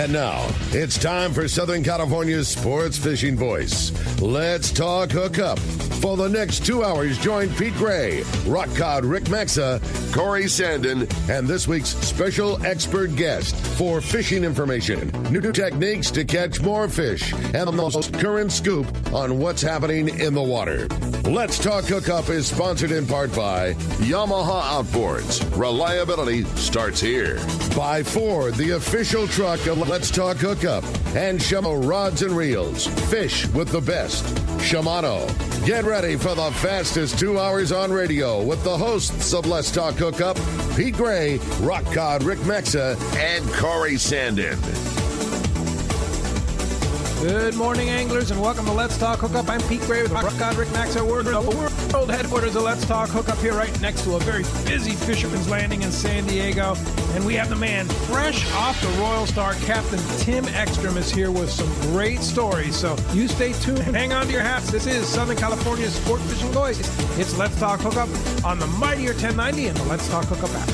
And now, it's time for Southern California's sports fishing voice. Let's talk hookup. For the next 2 hours, join Pete Gray, Rock Cod Rick Maxa, Corey Sandin, and this week's special expert guest for fishing information, new techniques to catch more fish, and the most current scoop on what's happening in the water. Let's Talk Hookup is sponsored in part by Yamaha Outboards. Reliability starts here. By Ford, the official truck of Let's Talk Hookup. And Shimano Rods and Reels. Fish with the best. Shimano. Get ready for the fastest 2 hours on radio with the hosts of Let's Talk Hookup, Pete Gray, Rock Cod Rick Maxa, and Corey Sandin. Good morning, anglers, and welcome to Let's Talk Hookup. I'm Pete Gray with Rock Cod Rick Maxa. We're the world headquarters of Let's Talk Hookup here right next to a very busy Fisherman's Landing in San Diego. And we have the man fresh off the Royal Star. Captain Tim Ekstrom is here with some great stories. So you stay tuned and hang on to your hats. This is Southern California's sport fishing voice. It's Let's Talk Hookup on the mightier 1090 and the Let's Talk Hookup app.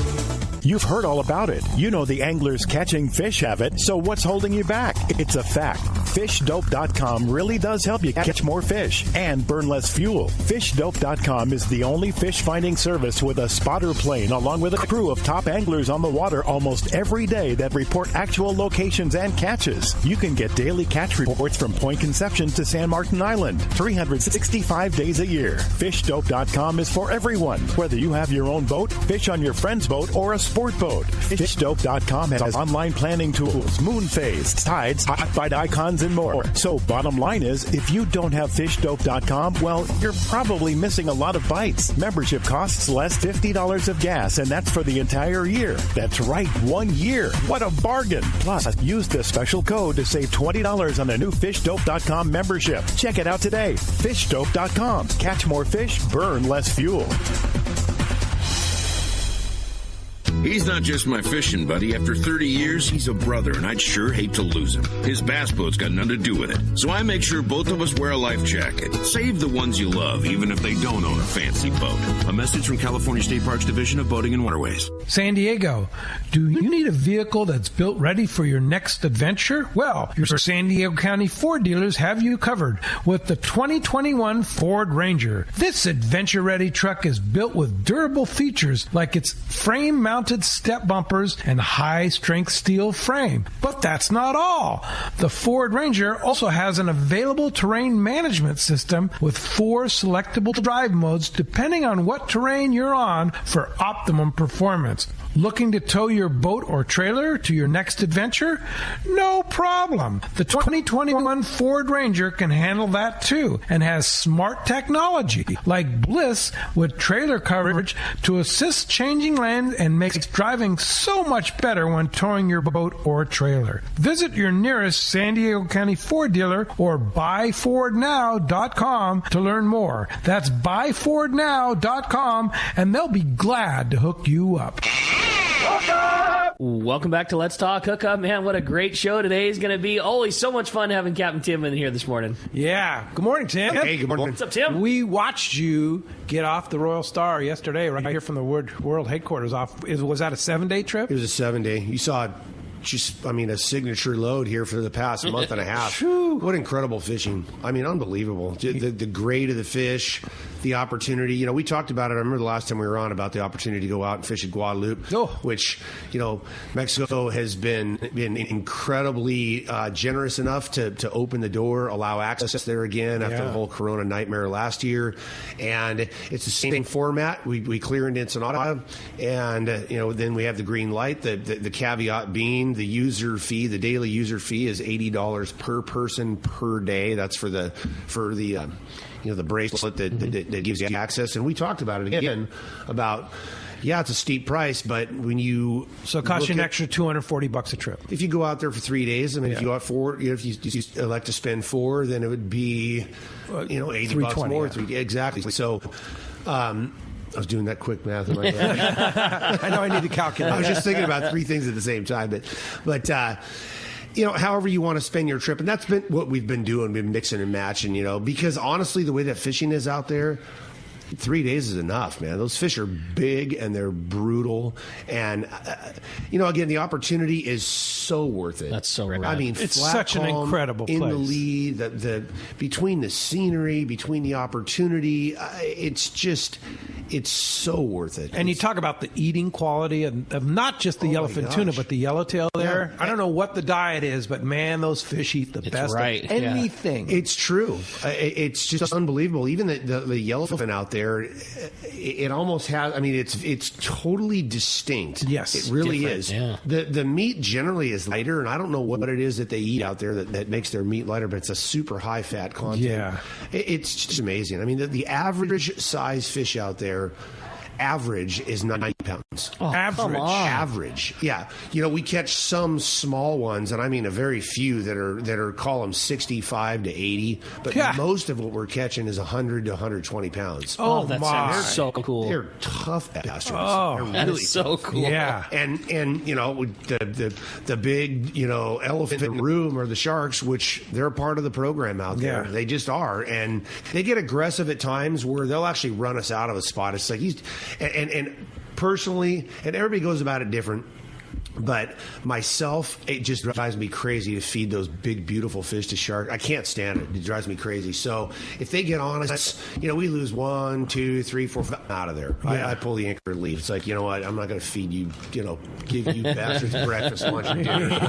You've heard all about it. You know the anglers catching fish have it, so what's holding you back? It's a fact. FishDope.com really does help you catch more fish and burn less fuel. FishDope.com is the only fish finding service with a spotter plane along with a crew of top anglers on the water almost every day that report actual locations and catches. You can get daily catch reports from Point Conception to San Martin Island, 365 days a year. FishDope.com is for everyone, whether you have your own boat, fish on your friend's boat, or a sport boat. FishDope.com has online planning tools, moon phase, tides, hot bite icons, and more. So bottom line is, if you don't have FishDope.com, well, you're probably missing a lot of bites. Membership costs less $50 of gas, and that's for the entire year. That's right, 1 year. What a bargain. Plus, use the special code to save $20 on a new FishDope.com membership. Check it out today. FishDope.com. Catch more fish, burn less fuel. He's not just my fishing buddy. After 30 years, he's a brother, and I'd sure hate to lose him. His bass boat's got nothing to do with it. So I make sure both of us wear a life jacket. Save the ones you love, even if they don't own a fancy boat. A message from California State Parks Division of Boating and Waterways. San Diego, do you need a vehicle that's built ready for your next adventure? Well, your San Diego County Ford dealers have you covered with the 2021 Ford Ranger. This adventure-ready truck is built with durable features like its frame-mounted step bumpers and high-strength steel frame. But that's not all. The Ford Ranger also has an available terrain management system with 4 selectable drive modes depending on what terrain you're on for optimum performance. Looking to tow your boat or trailer to your next adventure? No problem. The 2021 Ford Ranger can handle that too and has smart technology like Bliss with trailer coverage to assist changing lanes and makes driving so much better when towing your boat or trailer. Visit your nearest San Diego County Ford dealer or buyfordnow.com to learn more. That's buyfordnow.com and they'll be glad to hook you up. Welcome back to Let's Talk Hookup. Man, what a great show today is going to be. Always so much fun having Captain Tim in here this morning. Yeah. Good morning, Tim. Hey, good morning. What's up, Tim? We watched you get off the Royal Star yesterday, right here from the world headquarters. Was that a 7-day trip? It was a 7-day. You saw a signature load here for the past month and a half. What incredible fishing. I mean, unbelievable. The grade of the fish, the opportunity. We talked about it. I remember the last time we were on about the opportunity to go out and fish at Guadalupe, which, Mexico has been incredibly generous enough to open the door, allow access there again after the whole Corona nightmare last year. And it's the same format. We clear in Ensenada, and, then we have the green light, the caveat being the user fee, the daily user fee is $80 per person per day. That's for the bracelet that gives you access. And we talked about it again about, it's a steep price, but when you... So it costs you an extra $240 a trip. If you go out there for 3 days, if you go out if you elect to spend 4, then it would be, $80 more. Yeah. Exactly. So, I was doing that quick math in my head. I know I need to calculate. I was just thinking about 3 things at the same time, but however you want to spend your trip, and that's been what we've been doing. We've been mixing and matching, because honestly, the way that fishing is out there, 3 days is enough, man. Those fish are big and they're brutal. And, again, the opportunity is so worth it. That's so right. I mean, it's flat such an calm, incredible in place. the lead, the between the scenery, between the opportunity, it's so worth it. And you talk about the eating quality of not just the yellowfin tuna, but the yellowtail there. Yeah. I don't know what the diet is, but man, those fish eat the best of anything. It's true. It's just unbelievable. Even the yellowfin out there, it almost has. I mean, it's totally distinct. Yes, it really different, is. yeah. The meat generally is lighter, and I don't know what it is that they eat out there that makes their meat lighter, but it's a super high fat content. Yeah, it's just amazing. I mean, the average size fish out there. Average is 90 pounds. Oh, Average. Yeah. We catch some small ones, and I mean a very few that are call them 65 to 80, but most of what we're catching is 100 to 120 pounds. Oh, that sounds so cool. They're tough bastards. Oh, really that is so cool. Yeah. And the big, elephant in the room are the sharks, which they're part of the program out there. Yeah. They just are. And they get aggressive at times where they'll actually run us out of a spot. It's like and personally, and everybody goes about it different, but myself, it just drives me crazy to feed those big, beautiful fish to sharks. I can't stand it. It drives me crazy. So if they get on us, we lose 1, 2, 3, 4, 5 out of there. I pull the anchor and leave. It's like, you know what? I'm not going to feed you, give you bastards breakfast, lunch, and dinner.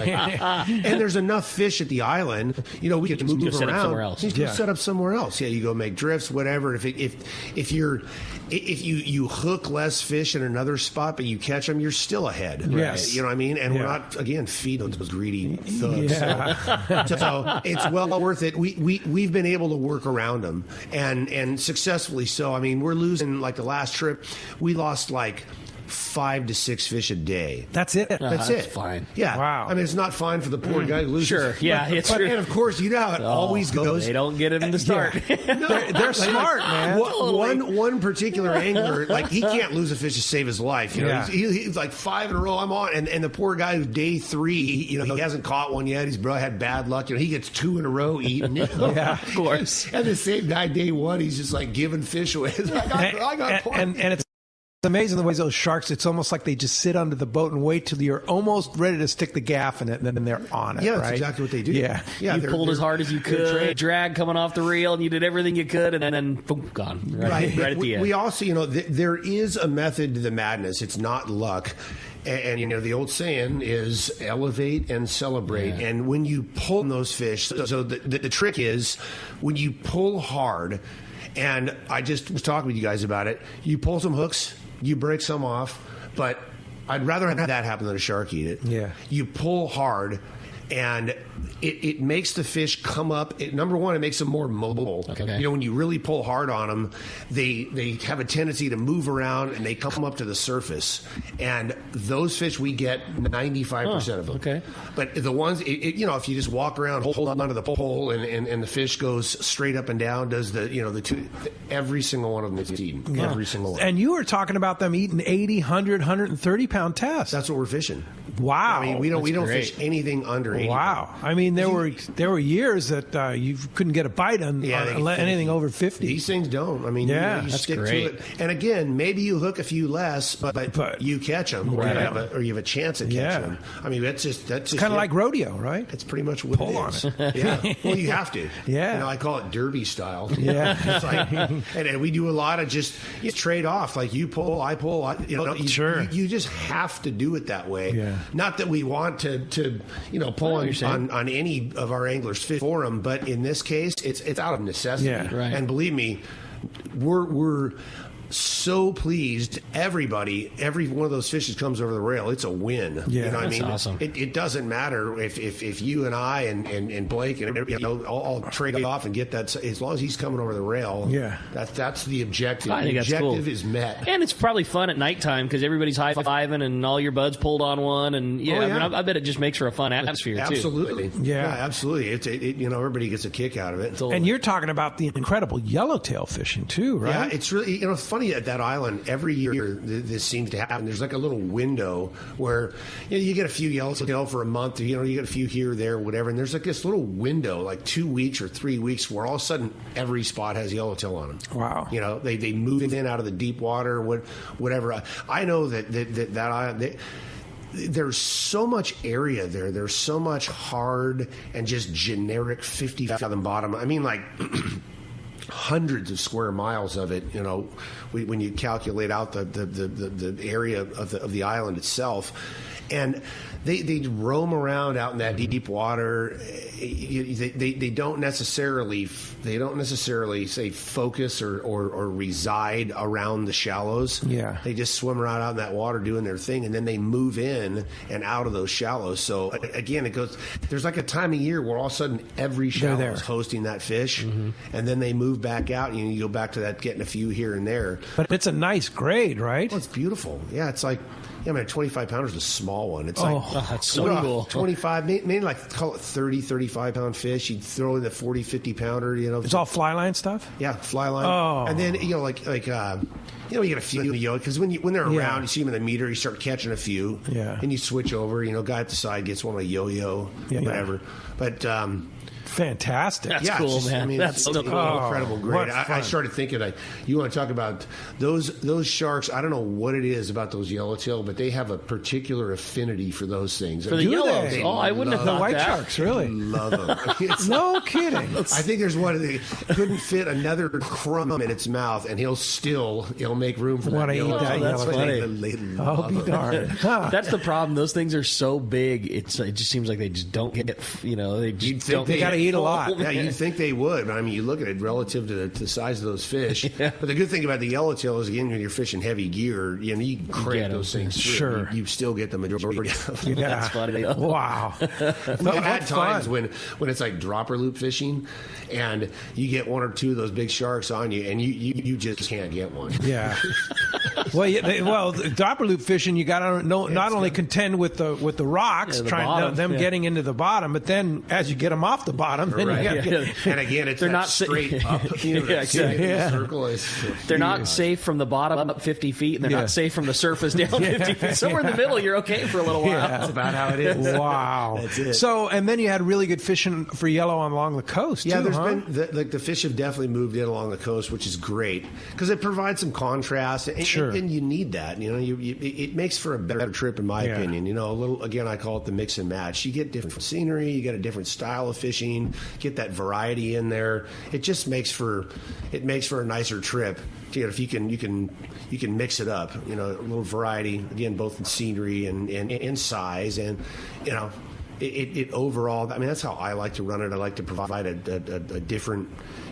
And there's enough fish at the island. We can move around. Set up somewhere else. You can set up somewhere else. Yeah, you go make drifts, whatever. If you hook less fish in another spot, but you catch them, you're still ahead. Yes. You know what I mean? And we're not, again, feeding those greedy thugs. Yeah. So it's well worth it. We've been able to work around them and successfully so. I mean, we're losing, like the last trip, we lost 5 to 6 fish a day. That's it. That's it. Fine. Yeah. Wow. I mean, it's not fine for the poor guy who loses. Sure. Yeah, it's true. And of course, you know how it always goes. They don't get it in the start. They're smart, man. One particular angler, he can't lose a fish to save his life. He's like 5 in a row. I'm on, and the poor guy who's day 3, he hasn't caught one yet. He's had bad luck. He gets 2 in a row eating. Yeah, of course. And the same guy day 1, he's just giving fish away. I got and it's amazing the ways those sharks, it's almost like they just sit under the boat and wait till you're almost ready to stick the gaff in it, and then they're on it. Yeah, that's right? exactly what they do. Yeah. You pulled as hard as you could, drag coming off the reel, and you did everything you could, and then boom, gone. Right at the end. We also, there is a method to the madness. It's not luck. And the old saying is elevate and celebrate. Yeah. And when you pull those fish, so the trick is when you pull hard, and I just was talking with you guys about it, you pull some hooks, you break some off, but I'd rather have that happen than a shark eat it. Yeah. You pull hard, and it makes the fish come up. Number one, it makes them more mobile. Okay. When you really pull hard on them, they have a tendency to move around, and they come up to the surface. And those fish, we get 95% of them. Okay. But the ones, if you just walk around, hold on to the pole, and the fish goes straight up and down, does the two, every single one of them is eaten. Yeah. Every single one. And you were talking about them eating 80, 100, 130-pound tests. That's what we're fishing. Wow. I mean, we don't fish anything under 80. Wow. I mean, there were years that you couldn't get a bite on anything over 50. These things don't. I mean, you stick to it. And again, maybe you hook a few less, but you catch them, or you have a chance at catching them. I mean, that's just kind of like rodeo, right? It's pretty much what pull it is. on it. Yeah. Well, you have to. Yeah. I call it derby style. Yeah. It's like, and we do a lot of just trade off. Like you pull, I pull. Sure. You just have to do it that way. Yeah. Not that we want to pull on any of our anglers fish for them, but in this case, it's out of necessity. Yeah. Right. And believe me, we're so pleased. Every one of those fishes comes over the rail. It's a win. Yeah, you know what I mean? Awesome. It doesn't matter if you and I and Blake and all trade off and get that. As long as he's coming over the rail, yeah, that's the objective. I think the objective that's cool. is met. And it's probably fun at nighttime because everybody's high-fiving and all your buds pulled on one, and I mean, I bet it just makes for a fun atmosphere too. Absolutely. Yeah, absolutely. Everybody gets a kick out of it. And you're talking about the incredible yellowtail fishing too, right? Yeah, it's really funny funny at that island. Every year this seems to happen. There's like a little window where you get a few yellowtail for a month. You get a few here, there, whatever. And there's like this little window, like 2 weeks or 3 weeks, where all of a sudden every spot has yellowtail on them. Wow. They move in out of the deep water, whatever. I know that island. There's so much area there. There's so much hard and just generic 50-fathom bottom. I mean, like hundreds of square miles of it. When you calculate out the area of the island itself, and they roam around out in that deep water. They don't necessarily say focus or reside around the shallows. Yeah, they just swim around out in that water doing their thing, and then they move in and out of those shallows. So again, it goes. There's like a time of year where all of a sudden every shallow is hosting that fish, and then they move back out, and you go back to that getting a few here and there. But it's a nice grade, right? Well, it's beautiful. Yeah, it's like. Yeah, I mean, a 25 pounder is a small one. It's that's so cool. 25, maybe like call it 30, 35 pound fish. You'd throw in the 40, 50 pounder. It's all fly line stuff. Yeah, fly line. Oh, and then you get a few because when they're around, you see them in the meter. You start catching a few. Yeah, and you switch over. Guy at the side gets one of a yo-yo, whatever. But. Fantastic. That's cool, man. I mean, that's it's incredible. Great. I started thinking, you want to talk about those sharks. I don't know what it is about those yellowtail, but they have a particular affinity for those things. For the yellows. I wouldn't have thought the white that. Sharks, really. Love them. No kidding. I think there's one that couldn't fit another crumb in its mouth, and he'll make room for that yellow. That's funny. I'll be darned. Huh. That's the problem. Those things are so big. It just seems like they just don't get. They just don't. They got to eat a lot. Yeah, you'd think they would. But I mean, you look at it relative to the size of those fish. Yeah. But the good thing about the yellowtail is, again, when you're fishing heavy gear, you can crank those things through. Sure. You still get the majority of them. Yeah. That's funny. Wow. We've had times when it's like dropper loop fishing, and you get one or two of those big sharks on you, and you just can't get one. Yeah. Well, dropper loop fishing, you got to not only contend with the rocks, getting into the bottom, but then as you get them off the bottom, then you got to get. And again, it's not straight up. Circle. They're not safe from the bottom up 50 feet, and they're not safe from the surface down 50 feet. Somewhere in the middle, you're okay for a little while. That's about how it is. Wow. That's it. So, and then you had really good fishing for yellow along the coast. Yeah, too, been the fish have definitely moved in along the coast, which is great because it provides some contrast, and you need that. It makes for a better trip, in my opinion. A little. Again, I call it the mix and match. You get different scenery, you get a different style of fishing, get that variety in there. It just makes for a nicer trip. If you can mix it up, a little variety again, both in scenery and size, and it overall. I mean, that's how I like to run it. I like to provide a different,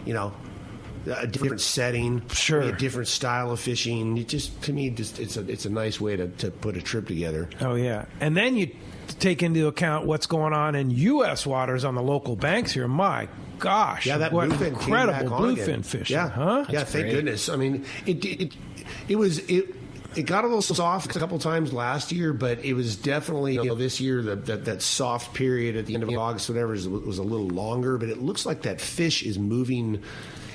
a different setting, a different style of fishing. It just, to me, it's a nice way to put a trip together. Oh yeah, and then you take into account what's going on in U.S. waters on the local banks here. My gosh, that what bluefin incredible bluefin fishing! Yeah, huh? Yeah, thank goodness. I mean, it got a little soft a couple times last year, but it was definitely this year that soft period at the end of August, whatever, was a little longer. But it looks like that fish is moving.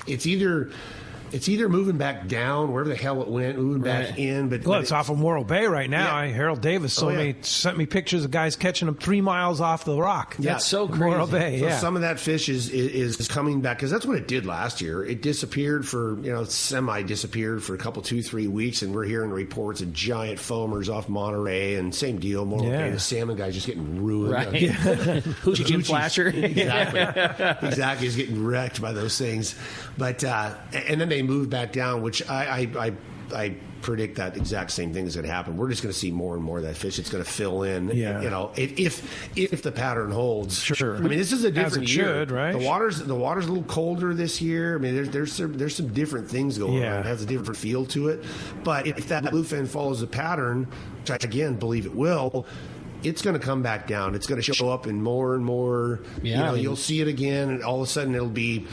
It's either moving back down, wherever the hell it went, moving back in. But it's off of Morro Bay right now. Yeah. Harold Davis sent me pictures of guys catching them 3 miles off the rock. That's so crazy. Morro Bay, so some of that fish is coming back, because that's what it did last year. It disappeared semi-disappeared for a couple, 2-3 weeks, and we're hearing reports of giant foamers off Monterey, and same deal, Morro Bay. The salmon guy's just getting ruined. Right. Hoochie flasher. Exactly. He's getting wrecked by those things. But and then they move back down, which I predict that exact same thing is going to happen. We're just going to see more and more of that fish. It's going to fill in. Yeah. If the pattern holds. Sure. I mean, this is a different year. Should, right? The water's a little colder this year. I mean, there's some different things going on. It has a different feel to it. But if that bluefin follows the pattern, which I again believe it will, it's going to come back down. It's going to show up in more and more. Yeah, you'll see it again, and all of a sudden it'll be,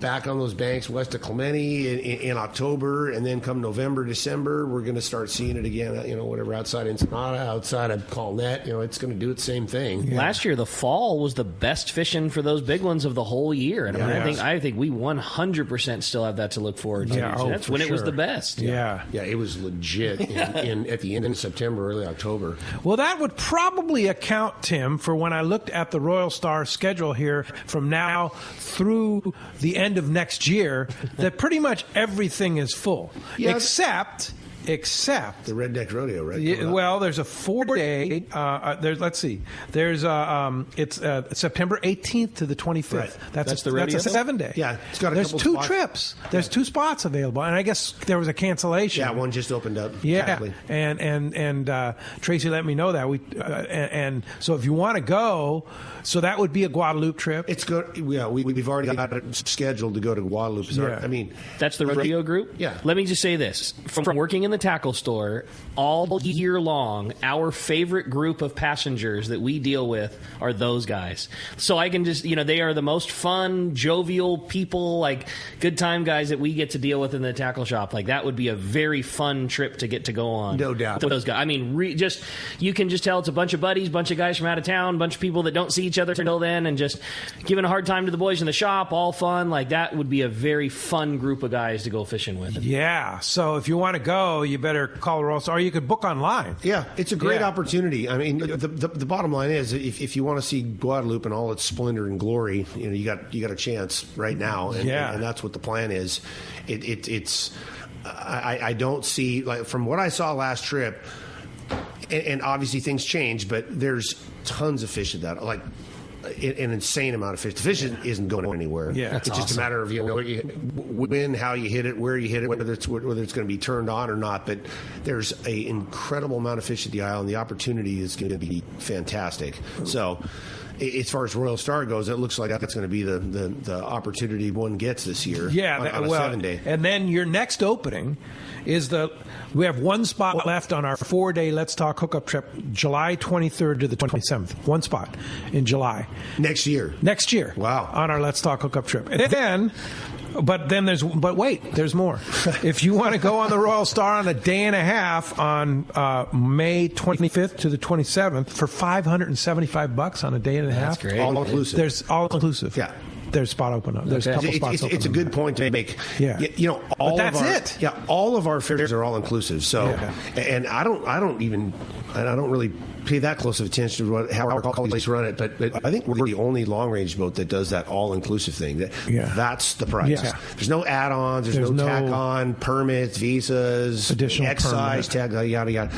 back on those banks west of Clemente in October, and then come November, December, we're going to start seeing it again. Whatever outside Ensenada, outside of Colnet, it's going to do its same thing. Yeah. Last year, the fall was the best fishing for those big ones of the whole year, and I think we 100% still have that to look forward to. Yeah, that's when it was the best. Yeah, it was legit at the end of September, early October. Well, that would probably account, Tim, for when I looked at the Royal Star schedule here from now through the end of next year, that pretty much everything is full, except the Redneck Rodeo, right? Yeah, well, there's a 4-day. Let's see. There's it's September 18th to the 25th. Right. That's the rodeo. That's a 7-day. Yeah, it's got there's couple two trips. There's 2 spots available, and I guess there was a cancellation. Yeah, one just opened up. Yeah, exactly. and Tracy let me know that and so if you want to go, so that would be a Guadalupe trip. It's good. Yeah, we've already got it scheduled to go to Guadalupe. Yeah. I mean, that's the rodeo group. Yeah. Let me just say this: from working in the tackle store all year long, our favorite group of passengers that we deal with are those guys. So I can just, they are the most fun, jovial people, like good time guys that we get to deal with in the tackle shop. Like that would be a very fun trip to get to go on. No doubt. Those guys. I mean, you can just tell it's a bunch of buddies, bunch of guys from out of town, bunch of people that don't see each other until then, and just giving a hard time to the boys in the shop, all fun. Like that would be a very fun group of guys to go fishing with. Yeah. So if you want to go, you better call Royal Star, or you could book online. Yeah, it's a great opportunity. I mean, the bottom line is, if you want to see Guadalupe in all its splendor and glory, you got a chance right now, and that's what the plan is. I don't see, like, from what I saw last trip, and obviously things change, but there's tons of fish at that, like an insane amount of fish. The fish isn't going anywhere. Yeah, it's just a matter of when, how you hit it, where you hit it, whether it's going to be turned on or not. But there's an incredible amount of fish at the island. The opportunity is going to be fantastic. So, as far as Royal Star goes, it looks like that's going to be the opportunity one gets this year. Yeah, on a 7-day. And then your next opening is we have 1 spot left on our 4-day Let's Talk Hookup trip, July 23rd to the 27th. 1 spot in July. Next year. Wow. On our Let's Talk Hookup trip. And then... But wait, there's more. If you want to go on the Royal Star on a day and a half on May 25th to the 27th for $575 on a day and a half. That's great. All inclusive. There's all inclusive. Yeah. There's spot open up. There's a couple spots open. It's a good point to make. Yeah. But that's it. Yeah. All of our fares are all inclusive. So, and I don't really pay that close of attention to how our colleagues run it, but I think we're the only long-range boat that does that all-inclusive thing. That's the price. Yeah. There's no add-ons. There's no tack-on, permits, visas, additional excise, tag, yada, yada.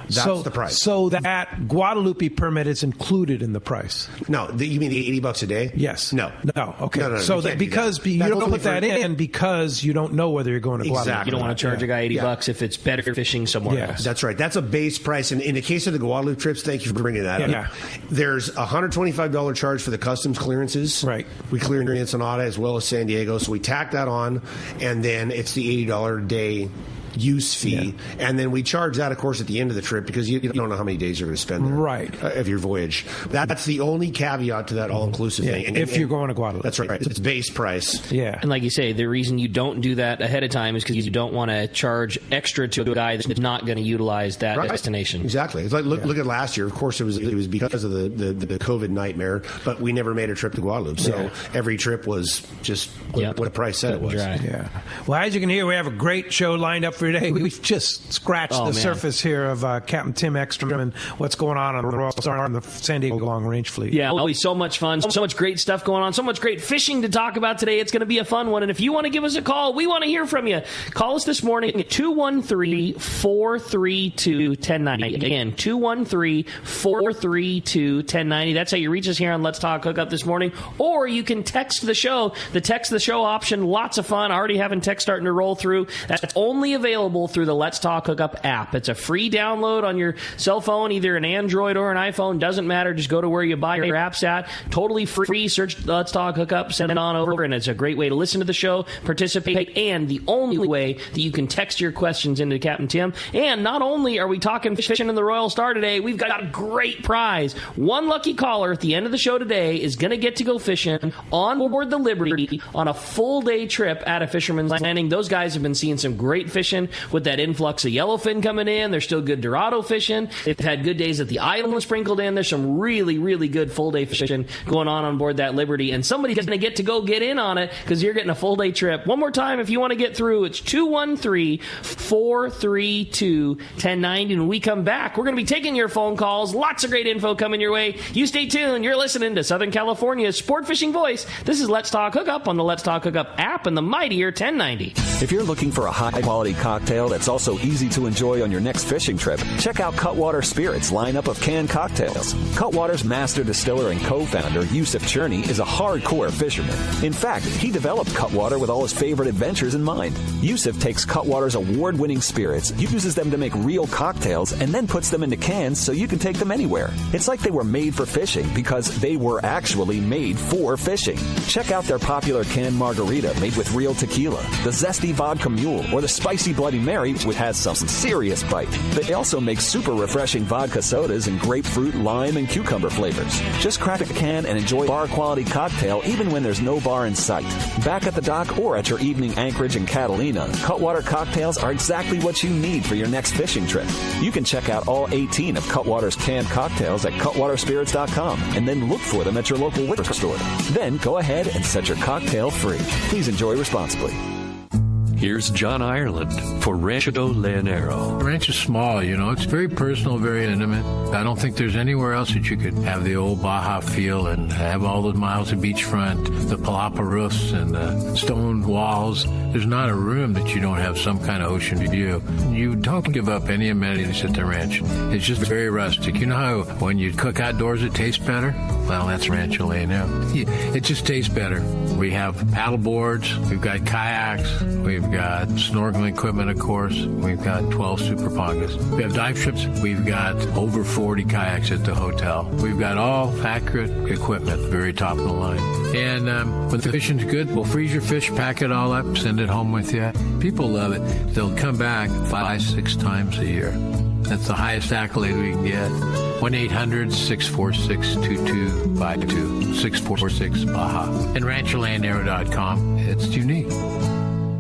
That's the price. So that Guadalupe permit is included in the price. No, you mean the $80 a day? Yes. No. Okay. No, so that because you don't put that in because you don't know whether you're going to Guadalupe. Exactly. You don't want to charge a guy $80 if it's better fishing somewhere else. That's right. That's a base price. And in the case of the Guadalupe trips, thank you for bringing that up. Yeah. There's a $125 charge for the customs clearances. Right. We clear in Ensenada as well as San Diego, so we tack that on, and then it's the $80 a day use fee, and then we charge that, of course, at the end of the trip because you don't know how many days you're going to spend there, right, of your voyage. That's the only caveat to that all-inclusive thing. And if you're going to Guadalupe. That's right. It's base price. Yeah. And like you say, the reason you don't do that ahead of time is because you don't want to charge extra to a guy that's not going to utilize that destination. Exactly. It's like look at last year. Of course, it was because of the COVID nightmare, but we never made a trip to Guadalupe. So every trip was just what the price said it was. Yeah. Well, as you can hear, we have a great show lined up for today. We've just scratched the surface here of Captain Tim Ekstrom and what's going on the Royal Star and the San Diego Long Range Fleet. Yeah, always so much fun, so much great stuff going on, so much great fishing to talk about today. It's going to be a fun one. And if you want to give us a call, we want to hear from you. Call us this morning at 213-432-1090. Again, 213-432-1090. That's how you reach us here on Let's Talk Hookup this morning. Or you can text the show. The text the show option, lots of fun. Already having text starting to roll through. That's only available available through the Let's Talk Hookup app. It's a free download on your cell phone, either an Android or an iPhone. Doesn't matter. Just go to where you buy your apps at. Totally free. Search Let's Talk Hookup, send it on over, and it's a great way to listen to the show, participate, and the only way that you can text your questions into Captain Tim. And not only are we talking fishing in the Royal Star today, we've got a great prize. One lucky caller at the end of the show today is going to get to go fishing on board the Liberty on a full-day trip at a Fisherman's Landing. Those guys have been seeing some great fishing with that influx of yellowfin coming in. There's still good Dorado fishing. They've had good days at the island sprinkled in. There's some really, really good full-day fishing going on board that Liberty. And somebody's going to get to go get in on it because you're getting a full-day trip. One more time, if you want to get through, it's 213-432-1090. And when we come back, we're going to be taking your phone calls. Lots of great info coming your way. You stay tuned. You're listening to Southern California's sport fishing voice. This is Let's Talk Hookup on the Let's Talk Hookup app and the mightier 1090. If you're looking for a high-quality cocktail that's also easy to enjoy on your next fishing trip, check out Cutwater Spirits' lineup of canned cocktails. Cutwater's master distiller and co-founder, Yusuf Cherney, is a hardcore fisherman. In fact, he developed Cutwater with all his favorite adventures in mind. Yusuf takes Cutwater's award-winning spirits, uses them to make real cocktails, and then puts them into cans so you can take them anywhere. It's like they were made for fishing because they were actually made for fishing. Check out their popular canned margarita made with real tequila, the zesty vodka mule, or the spicy Bloody Mary, which has some serious bite. They also make super refreshing vodka sodas in grapefruit, lime, and cucumber flavors. Just crack a can and enjoy bar-quality cocktail even when there's no bar in sight. Back at the dock or at your evening anchorage in Catalina, Cutwater cocktails are exactly what you need for your next fishing trip. You can check out all 18 of Cutwater's canned cocktails at cutwaterspirits.com and then look for them at your local liquor store. Then go ahead and set your cocktail free. Please enjoy responsibly. Here's John Ireland for Rancho Leonero. The ranch is small, It's very personal, very intimate. I don't think there's anywhere else that you could have the old Baja feel and have all the miles of beachfront, the palapa roofs and the stone walls. There's not a room that you don't have some kind of ocean view. You don't give up any amenities at the ranch. It's just very rustic. You know how when you cook outdoors it tastes better? Well, that's Rancho Leonero. It just tastes better. We have paddle boards. We've got kayaks. We've got snorkeling equipment, of course. We've got 12 super pongas. We have dive trips. We've got over 40 kayaks at the hotel. We've got all accurate equipment, very top of the line. And when the fishing's good, we'll freeze your fish, pack it all up, send it home with you. People love it. They'll come back 5-6 times a year. That's the highest accolade we can get. 1-800-646-2252. 646-BAHA. And RanchoLandero.com. It's unique.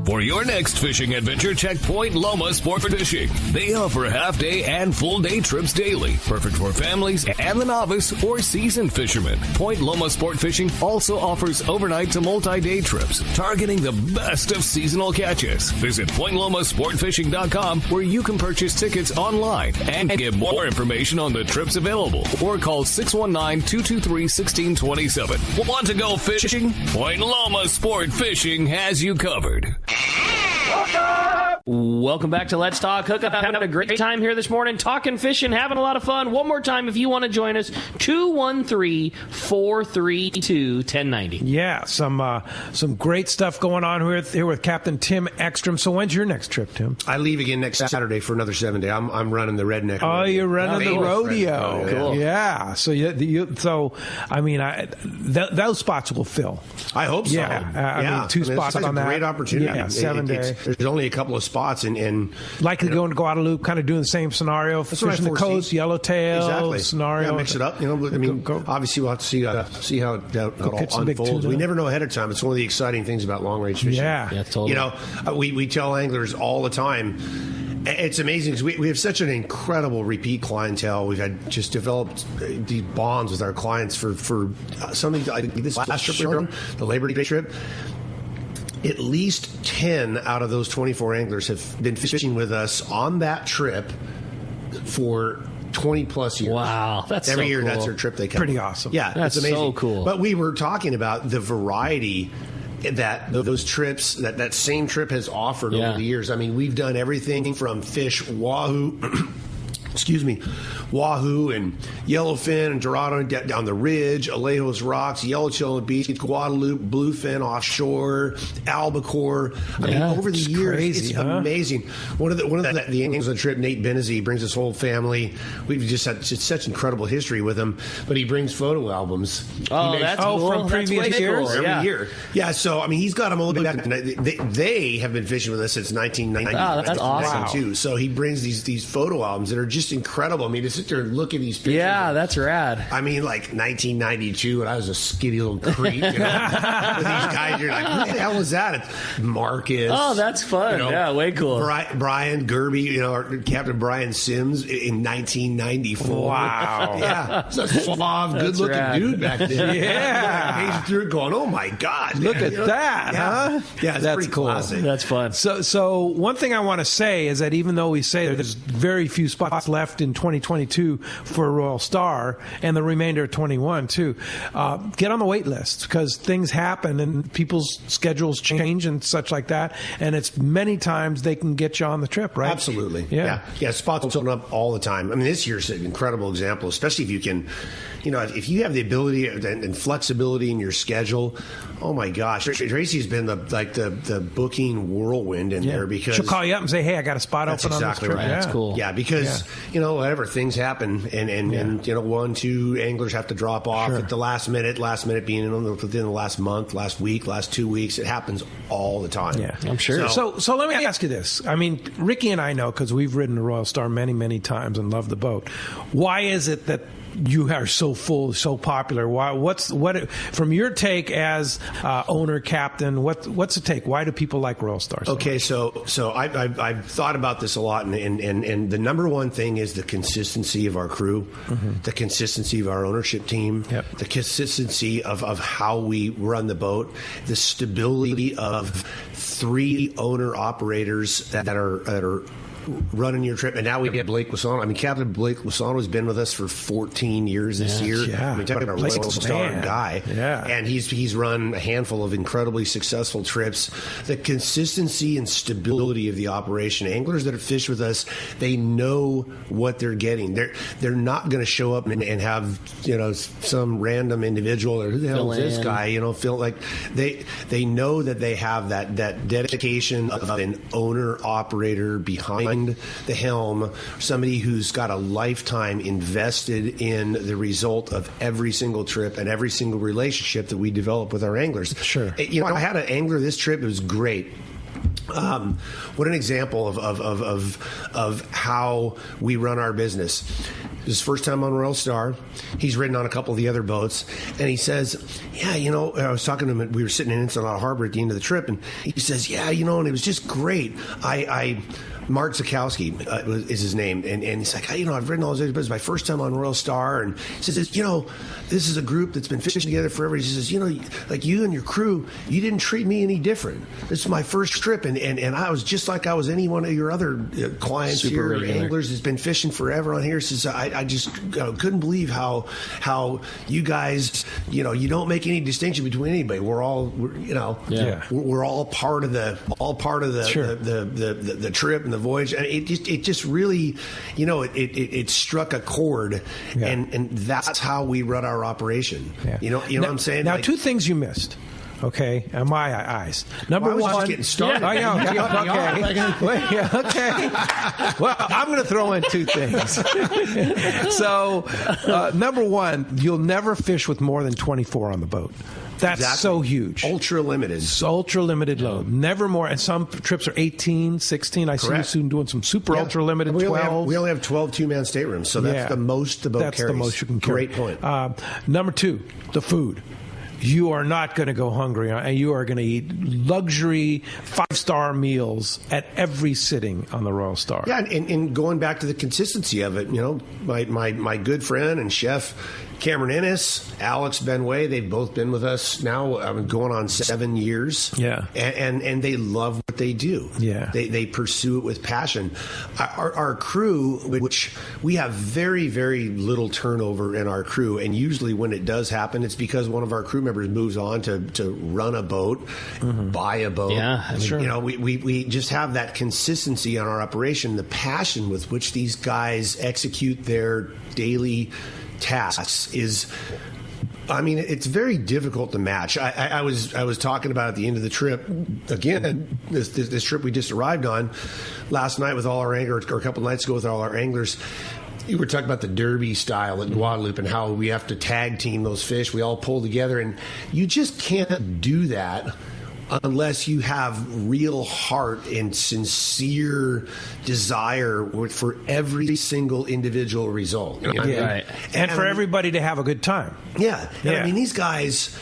For your next fishing adventure, check Point Loma Sport Fishing. They offer half-day and full-day trips daily, perfect for families and the novice or seasoned fishermen. Point Loma Sport Fishing also offers overnight to multi-day trips, targeting the best of seasonal catches. Visit PointLomaSportFishing.com, where you can purchase tickets online and get more information on the trips available, or call 619-223-1627. Want to go fishing? Point Loma Sport Fishing has you covered. Welcome back to Let's Talk Hookup. Having a great time here this morning, talking fishing, having a lot of fun. One more time, if you want to join us, 213-432-1090. Yeah, some great stuff going on here with Captain Tim Ekstrom. So when's your next trip, Tim? I leave again next Saturday for another 7 day. I'm running the redneck. Oh, you're running the rodeo. Cool. Yeah. So those spots will fill. I hope so. Yeah. 2 spots on that. Great opportunity. Yeah, 7 days. There's only a couple of spots, and likely going to Guadalupe, kind of doing the same scenario. Fishing the coast, yellowtail scenario. Yeah, mix it up. Obviously we'll have to see how it all unfolds. We never know ahead of time. It's one of the exciting things about long range fishing. Yeah, totally. We tell anglers all the time. It's amazing because we have such an incredible repeat clientele. We've had just developed these bonds with our clients for something like this last trip we were on, the Labor Day trip. At least 10 out of those 24 anglers have been fishing with us on that trip for 20 plus years. Wow, that's every so year. Cool. That's their trip. They come. Pretty awesome. Yeah, that's amazing. So cool. But we were talking about the variety that those trips, that same trip has offered over the years. I mean, we've done everything from fish wahoo Wahoo and Yellowfin and Dorado down the ridge, Alejos Rocks, Yellowstone Beach, Guadalupe, Bluefin offshore, Albacore. I mean, over the years, crazy, it's amazing. One of the angles on the trip, Nate Benezzi, brings his whole family. We've just had such incredible history with him, but he brings photo albums. That's cool. From previous years? Cool. Every year. Yeah, so, I mean, he's got them all the way back. They have been fishing with us since 1990. Oh, that's awesome. Too. So he brings these photo albums that are just incredible. I mean, to sit there and look at these pictures. Yeah, that's rad. I mean, like 1992, and I was a skinny little creep. You know, with these guys, you're like, what the hell was that? It's Marcus. Oh, that's fun. Yeah, way cool. Brian Gerby, or Captain Brian Sims in 1994. Wow. Yeah. It's a suave, good-looking dude back then. Yeah. He's through going, oh, my God. Look at that, huh? Yeah, it's that's pretty cool. classic. That's fun. So one thing I want to say is that even though we say there's very few spots left in 2022 for Royal Star and the remainder of 21 too, get on the wait list because things happen and people's schedules change and such like that. And it's many times they can get you on the trip, right? Absolutely. Yeah. Spots open up all the time. I mean, this year's an incredible example, especially if you can, if you have the ability and flexibility in your schedule. Oh my gosh, Tracy's been the booking whirlwind in there because she'll call you up and say, "Hey, I got a spot open on this trip." Right. Yeah. That's cool. Yeah, because whatever things happen, and 1, 2 anglers have to drop off at the last minute being within the last month, last week, last 2 weeks. It happens all the time. Yeah, I'm sure. So let me ask you this. I mean, Ricky and I know because we've ridden the Royal Star many, many times and love the boat. Why is it that you are so full, so popular? What from your take as owner, captain? What's the take? Why do people like Royal Star? Okay, so I've thought about this a lot, and the number one thing is the consistency of our crew, the consistency of our ownership team, the consistency of how we run the boat, the stability of 3 owner operators that are running your trip. And now we get Blake Lasano. I mean, Captain Blake Lasano has been with us for 14 years this year. Yeah. I mean, talking about a Royal Star guy. Yeah. And he's run a handful of incredibly successful trips. The consistency and stability of the operation. Anglers that have fished with us, they know what they're getting. They're not going to show up and have, some random individual or who the hell is this guy, feel like they know that they have that dedication of an owner operator behind the helm, somebody who's got a lifetime invested in the result of every single trip and every single relationship that we develop with our anglers. Sure. I had an angler this trip. It was great. What an example of how we run our business. His first time on Royal Star. He's ridden on a couple of the other boats, and he says, I was talking to him, we were sitting in Ensenada Harbor at the end of the trip, and he says, and it was just great. Mark Zakowski is his name, and he's like, I've ridden all those other boats. My first time on Royal Star, and he says, this is a group that's been fishing together forever. He says, like you and your crew, you didn't treat me any different. This is my first trip, and I was just like I was any one of your other clients here, anglers that's been fishing forever on here. He says, I just couldn't believe how you guys, you don't make any distinction between anybody. We're all, we're all part of the the trip and the voyage, and it just really, it struck a chord, and that's how we run our operation. You know what I'm saying? Now, 2 things you missed. Okay, in my eyes. Number one, just getting started. I know. Okay. Well, I'm going to throw in 2 things. So, number one, you'll never fish with more than 24 on the boat. That's so huge. Ultra limited. It's ultra limited load. Never more. And some trips are 18, 16. I see you soon doing some super ultra limited 12. We only have 12 2-man staterooms, so that's the most the boat carries. That's the most you can carry. Great point. Number 2, the food. You are not going to go hungry, and you are going to eat luxury 5-star meals at every sitting on the Royal Star. Yeah, and going back to the consistency of it, my good friend and chef Cameron Ennis, Alex Benway, they've both been with us now going on 7 years. Yeah. And they love what they do. Yeah. They pursue it with passion. Our crew, which we have very, very little turnover in our crew, and usually when it does happen, it's because one of our crew members moves on to run a boat, buy a boat. Yeah, sure. You know, we just have that consistency on our operation, the passion with which these guys execute their daily tasks is, I mean, it's very difficult to match. I was talking about at the end of the trip, again, this trip we just arrived on last night with all our anglers, or a couple nights ago with all our anglers. You were talking about the derby style at Guadalupe and how we have to tag team those fish. We all pull together, and you just can't do that unless you have real heart and sincere desire for every single individual result. You know what I mean? Right. And for everybody to have a good time. Yeah. And I mean, these guys,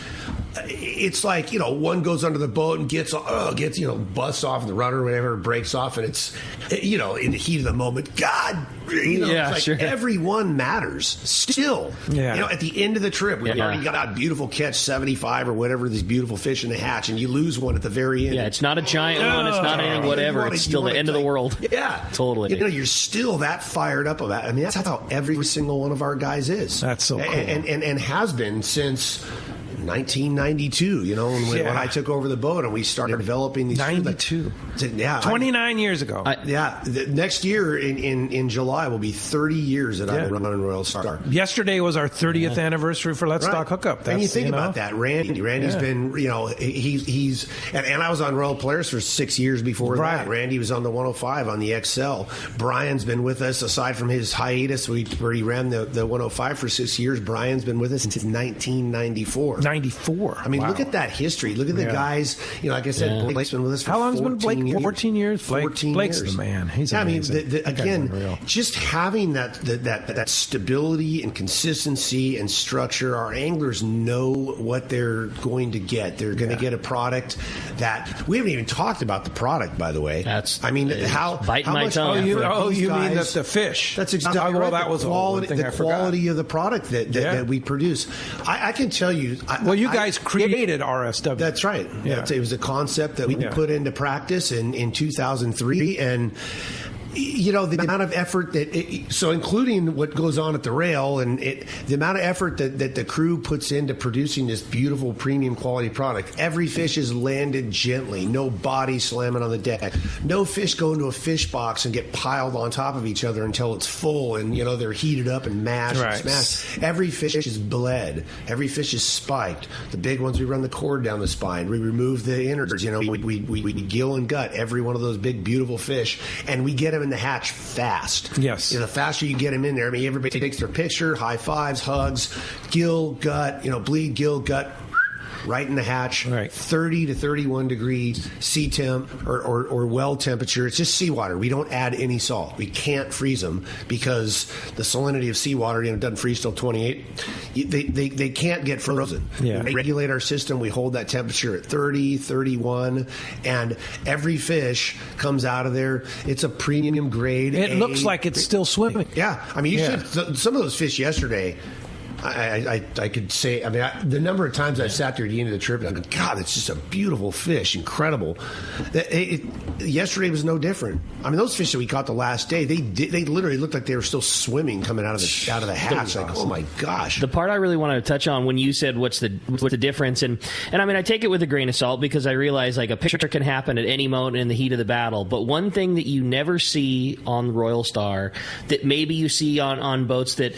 it's like, you know, one goes under the boat and gets busts off the rudder or whatever, breaks off, and it's, you know, in the heat of the moment, God, you know, it's like sure. Everyone matters still. Yeah. You know, at the end of the trip, we already got a beautiful catch, 75 or whatever, these beautiful fish in the hatch, and you lose one at the very end. Yeah, it's not a giant one, it's not anything, whatever. It's still the end of the world. Yeah. Totally. You know, you're still that fired up about it. I mean, that's how every single one of our guys is. That's so cool. And has been since 1992, you know, when I took over the boat and we started developing these 92. 29 years ago. Next year in July will be 30 years that I've been running Royal Star. Yesterday was our 30th anniversary for Let's Talk Hookup. And you think about that, Randy's been, you know, he's and I was on Royal Polaris for 6 years before that. Randy was on the 105 on the XL. Brian's been with us aside from his hiatus where he ran the 105 for 6 years. Brian's been with us since 1994. 94. I mean, look at that history. Look at the guys. You know, like I said, Blake's been with us for 14 years. How long's been Blake? 14 years. 14 Blake's years. the man. He's amazing. Again, just having that stability and consistency and structure. Our anglers know what they're going to get. They're going to get a product that we haven't even talked about. The product, by the way. How biting my much? tongue. You mean the fish? That's exactly right. Well, that was the quality of the product that we produce. I can tell you. You guys created RSW. That's right. Yeah. It was a concept that we put into practice in 2003, and you know, the amount of effort so including what goes on at the rail and the amount of effort that the crew puts into producing this beautiful premium quality product. Every fish is landed gently, no body slamming on the deck, no fish go into a fish box and get piled on top of each other until it's full and, you know, they're heated up and mashed and smashed. Every fish is bled. Every fish is spiked. The big ones, we run the cord down the spine. We remove the innards. You know, we gill and gut every one of those big, beautiful fish, and we get them in the hatch fast. Yes. You know, the faster you get them in there, I mean, everybody takes their picture, high fives, hugs, gill, gut, you know, bleed, gill, gut, right in the hatch. Right. 30 to 31 degrees sea temp or well temperature. It's just seawater. We don't add any salt. We can't freeze them because the salinity of seawater, you know, doesn't freeze till 28. They can't get frozen. Yeah. We regulate our system. We hold that temperature at 30, 31, and every fish comes out of there. It's a premium grade. It looks like it's still swimming. Yeah. I mean, some of those fish yesterday, I could say, I mean, the number of times I've sat there at the end of the trip, and I go, God, it's just a beautiful fish, incredible. Yesterday was no different. I mean, those fish that we caught the last day, they literally looked like they were still swimming coming out of the hatch. Like, oh my gosh. The part I really wanted to touch on when you said what's the difference, and I mean, I take it with a grain of salt because I realize like a picture can happen at any moment in the heat of the battle. But one thing that you never see on Royal Star that maybe you see on boats that,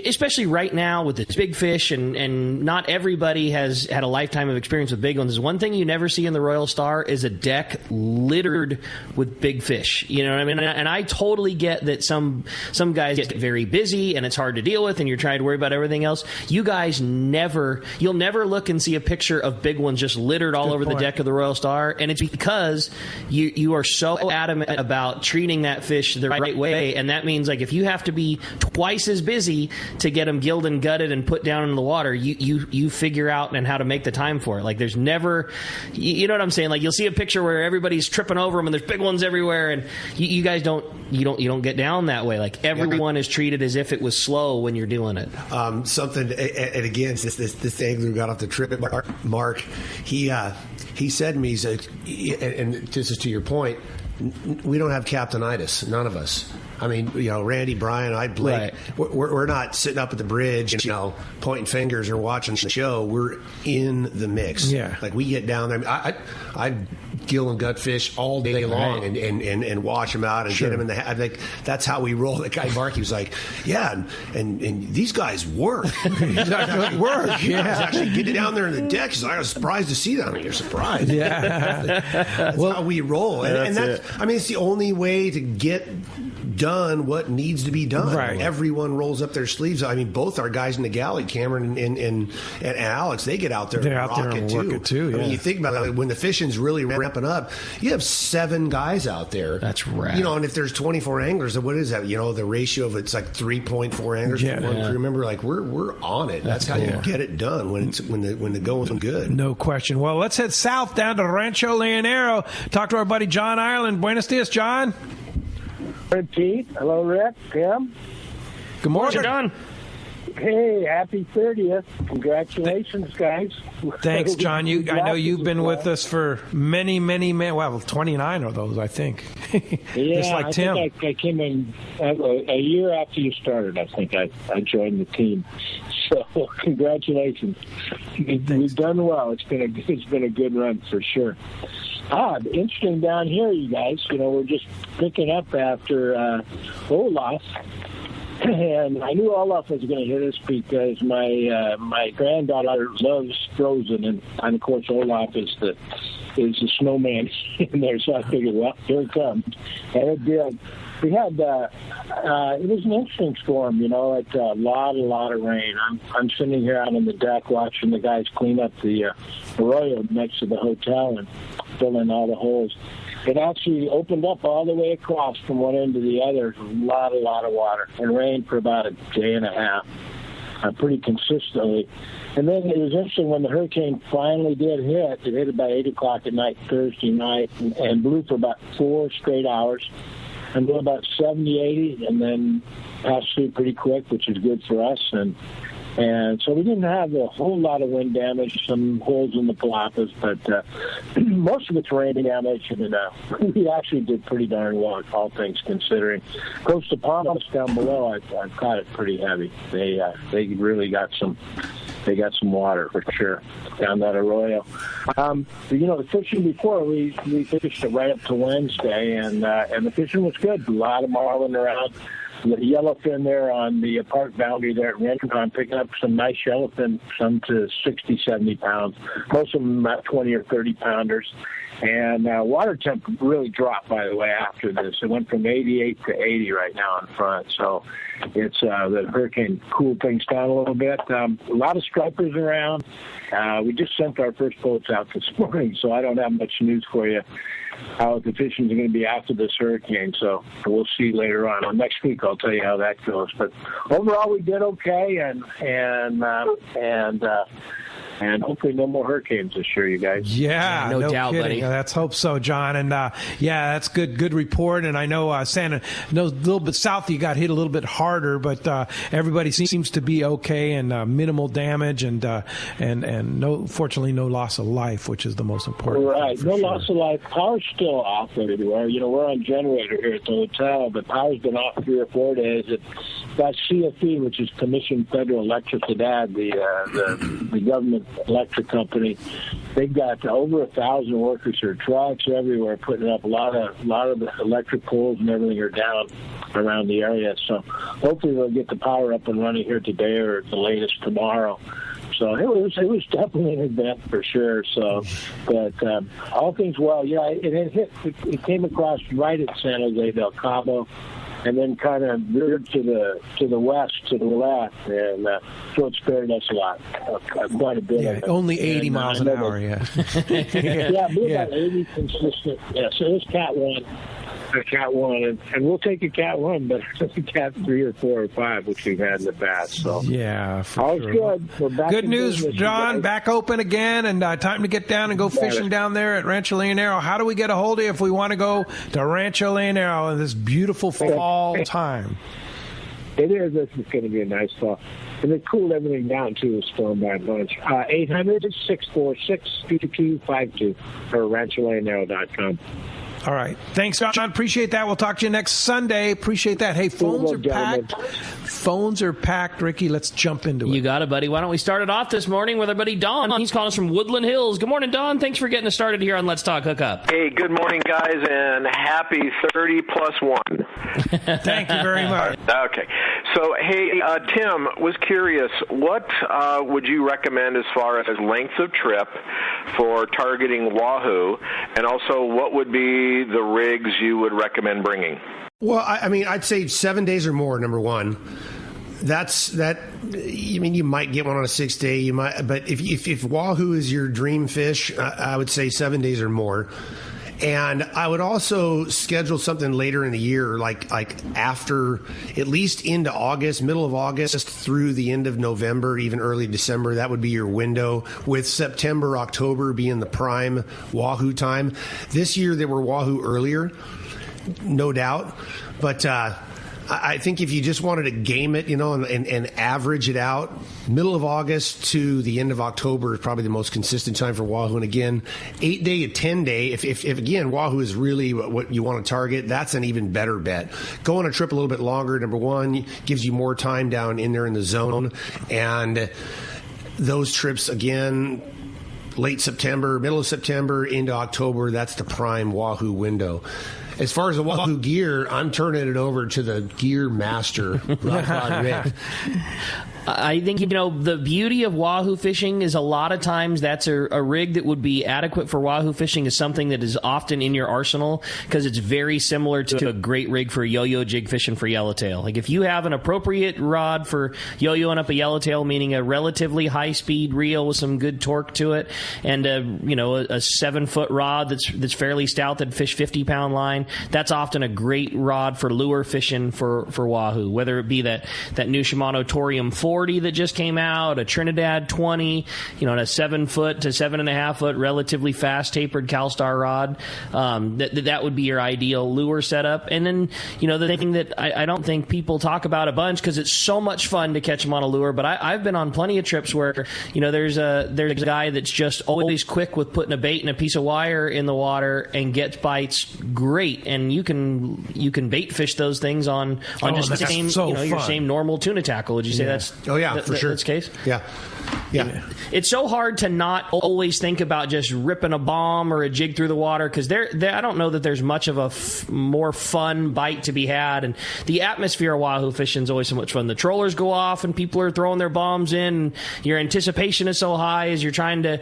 especially right now, with this big fish, and not everybody has had a lifetime of experience with big ones. One thing you never see in the Royal Star is a deck littered with big fish. You know what I mean? And I totally get that some guys get very busy and it's hard to deal with, and you're trying to worry about everything else. You guys you'll never look and see a picture of big ones just littered all over the deck of the Royal Star, and it's because you are so adamant about treating that fish the right way, and that means like if you have to be twice as busy to get them gilled and gutted gutted and put down in the water, you figure out and how to make the time for it. Like there's never, you know what I'm saying? Like you'll see a picture where everybody's tripping over them and there's big ones everywhere, and you guys don't get down that way. Like everyone is treated as if it was slow when you're doing it. Something, and again, this angler got off the trip. Mark, he said to me, he's like, and this is to your point, we don't have captainitis, none of us. I mean, Randy, Brian, Blake, right. We're not sitting up at the bridge and, pointing fingers or watching the show. We're in the mix. Yeah. Like we get down there. I gill and gut fish all day long and wash them out and get them in the. I think that's how we roll. The guy Mark, he was like, yeah, and these guys work. Work. Yeah. Actually getting down there in the deck. He's like, I was surprised to see that. You're surprised. Yeah. That's how we roll. And that's I mean, it's the only way to get done what needs to be done. Right. Everyone rolls up their sleeves. I mean, both our guys in the galley, Cameron and Alex, they get out there and rock it too. Work it too. Yeah. I mean, you think about it, when the fishing's really ramping up, you have 7 guys out there. That's rad. And if there's 24 anglers, what is that? The ratio of it's like 3.4 anglers for one crew. Remember, like we're on it. That's how you get it done when the going's good. No question. Well, let's head south down to Rancho Leonero. Talk to our buddy John Ireland. Buenos dias, John. Hello, Pete. Hello, Rick. Tim. Good morning, John. Hey, happy 30th. Congratulations, guys. Thanks, John. I know you've been with us for many, 29 of those, I think. Yeah, just like Tim. I think I came in a year after you started. I think I joined the team. So, congratulations. We've done well. It's been a good run for sure. Interesting down here, you guys. We're just picking up after Olaf. And I knew Olaf was going to hit us because my granddaughter loves Frozen, and of course Olaf is the snowman in there. So I figured, well, here it comes, and it did. We had it was an interesting storm, like a lot of rain. I'm sitting here out on the deck watching the guys clean up the arroyo next to the hotel and fill in all the holes. It actually opened up all the way across from one end to the other. A lot of water, and rained for about a day and a half, pretty consistently. And then it was interesting when the hurricane finally did hit. It hit about 8 o'clock at night Thursday night and blew for about 4 straight hours. And blew about 70, 80, and then passed through pretty quick, which is good for us. And so we didn't have a whole lot of wind damage, some holes in the palapas, but most of it's rain damage, and we actually did pretty darn well, all things considering. Coastal Palmas down below, I caught it pretty heavy. They really got some. They got some water for sure down that arroyo. The fishing before we fished it right up to Wednesday, and the fishing was good. A lot of marlin around. The yellowfin there on the park boundary there at Rincon, picking up some nice yellowfin, some to 60, 70 pounds. Most of them about 20 or 30 pounders. And water temp really dropped, by the way, after this. It went from 88 to 80 right now in front. So it's the hurricane cooled things down a little bit. A lot of stripers around. We just sent our first boats out this morning, so I don't have much news for you how the fishing is going to be after this hurricane. So we'll see later on. Well, next week I'll tell you how that goes. But overall we did okay, and hopefully no more hurricanes this year, you guys. Yeah, no doubt, kidding. buddy. Let's hope so, John. And that's good report. And I know a little bit south you got hit a little bit harder, but everybody seems to be okay and minimal damage and fortunately no loss of life, which is the most important. Right, no loss of life. Power's still off everywhere. We're on generator here at the hotel, but power's been off 3 or 4 days. That CFE, which is Commission Federal Electric Dad, the government electric company, they've got over 1,000 workers here, trucks everywhere, putting up a lot of the electric poles and everything are down around the area. So hopefully they'll get the power up and running here today or at the latest tomorrow. So it was definitely an event for sure. So, but all things well, yeah. It came across right at San Jose del Cabo, and then kind of veered to the west, to the left, and so it spared us a lot, quite a bit. Yeah, only 80 miles an hour. Yeah. Yeah, blew about 80 consistent. Yeah, so it was Cat 1. a Cat 1, and we'll take a Cat 1, but a Cat 3 or 4 or 5, which we've had in the past. So yeah, all's good. We're back. Good in news, business, John. Back open again, and time to get down and go fishing down there at Rancho Leonero. How do we get a hold of you if we want to go to Rancho Leonero in this beautiful fall time? It is. This is going to be a nice fall. And it cooled everything down, too, storm by a bunch. 800-646-2252 or rancholeonero.com. All right. Thanks, John. Appreciate that. We'll talk to you next Sunday. Appreciate that. Hey, phones are packed. Phones are packed, Ricky. Let's jump into it. You got it, buddy. Why don't we start it off this morning with our buddy Don? He's calling us from Woodland Hills. Good morning, Don. Thanks for getting us started here on Let's Talk Hookup. Hey, good morning, guys, and happy 30+1. Thank you very much. Okay. So, hey, Tim, was curious, what would you recommend as far as length of trip for targeting wahoo, and also what would be the rigs you would recommend bringing? Well, I mean, I'd say 7 days or more, number one. That's that. I mean, you might get one on a 6 day. You might, but if wahoo is your dream fish, I would say 7 days or more. And I would also schedule something later in the year, like after at least into August, middle of August through the end of November, even early December. That would be your window, with September, October being the prime wahoo time. This year there were wahoo earlier, no doubt, but I think if you just wanted to game it, and average it out, middle of August to the end of October is probably the most consistent time for wahoo. And again, 8 day to 10 day, if again, wahoo is really what you want to target, that's an even better bet. Go on a trip a little bit longer. Number one, gives you more time down in there in the zone. And those trips, again, late September, middle of September into October, that's the prime wahoo window. As far as the wahoo gear, I'm turning it over to the gear master, Rick. I think, the beauty of wahoo fishing is a lot of times that's a rig that would be adequate for wahoo fishing is something that is often in your arsenal because it's very similar to a great rig for yo-yo jig fishing for yellowtail. Like if you have an appropriate rod for yo-yoing up a yellowtail, meaning a relatively high-speed reel with some good torque to it, and a 7-foot rod that's fairly stout that fish 50-pound line, that's often a great rod for lure fishing for wahoo, whether it be that new Shimano Torium 40 that just came out, a Trinidad 20, and a 7-foot to 7.5-foot relatively fast tapered CalStar rod. That would be your ideal lure setup. And then, the thing that I don't think people talk about a bunch because it's so much fun to catch them on a lure, but I've been on plenty of trips where, there's a guy that's just always quick with putting a bait and a piece of wire in the water and gets bites great. And you can bait fish those things on just the same, your same normal tuna tackle. Would you say that's... Oh, yeah, for sure. That's the case? Yeah. It's so hard to not always think about just ripping a bomb or a jig through the water because I don't know that there's much of a more fun bite to be had. And the atmosphere of wahoo fishing is always so much fun. The trollers go off and people are throwing their bombs in. And your anticipation is so high as you're trying to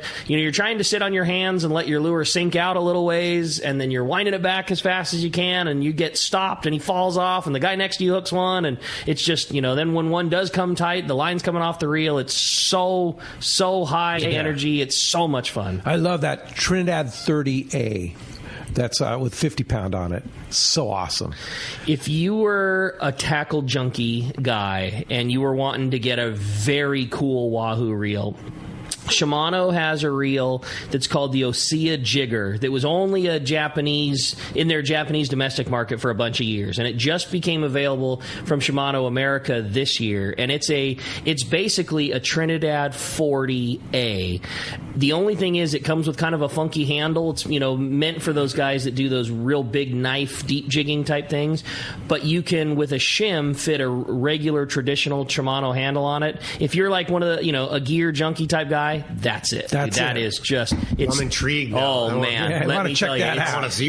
sit on your hands and let your lure sink out a little ways, and then you're winding it back as fast as you can, and you get stopped and he falls off and the guy next to you hooks one, and it's just, then when one does come tight, the line's coming off the reel. It's so high energy. It's so much fun. I love that Trinidad 30A. That's with 50-pound on it. So awesome. If you were a tackle junkie guy and you were wanting to get a very cool wahoo reel, Shimano has a reel that's called the Osea Jigger that was only in their Japanese domestic market for a bunch of years, and it just became available from Shimano America this year, and it's basically a Trinidad 40A. The only thing is it comes with kind of a funky handle. It's meant for those guys that do those real big knife deep jigging type things, but you can with a shim fit a regular traditional Shimano handle on it. If you're like one of the a gear junkie type guy, that's it. That is just. I'm intrigued now. Oh man, let me tell you,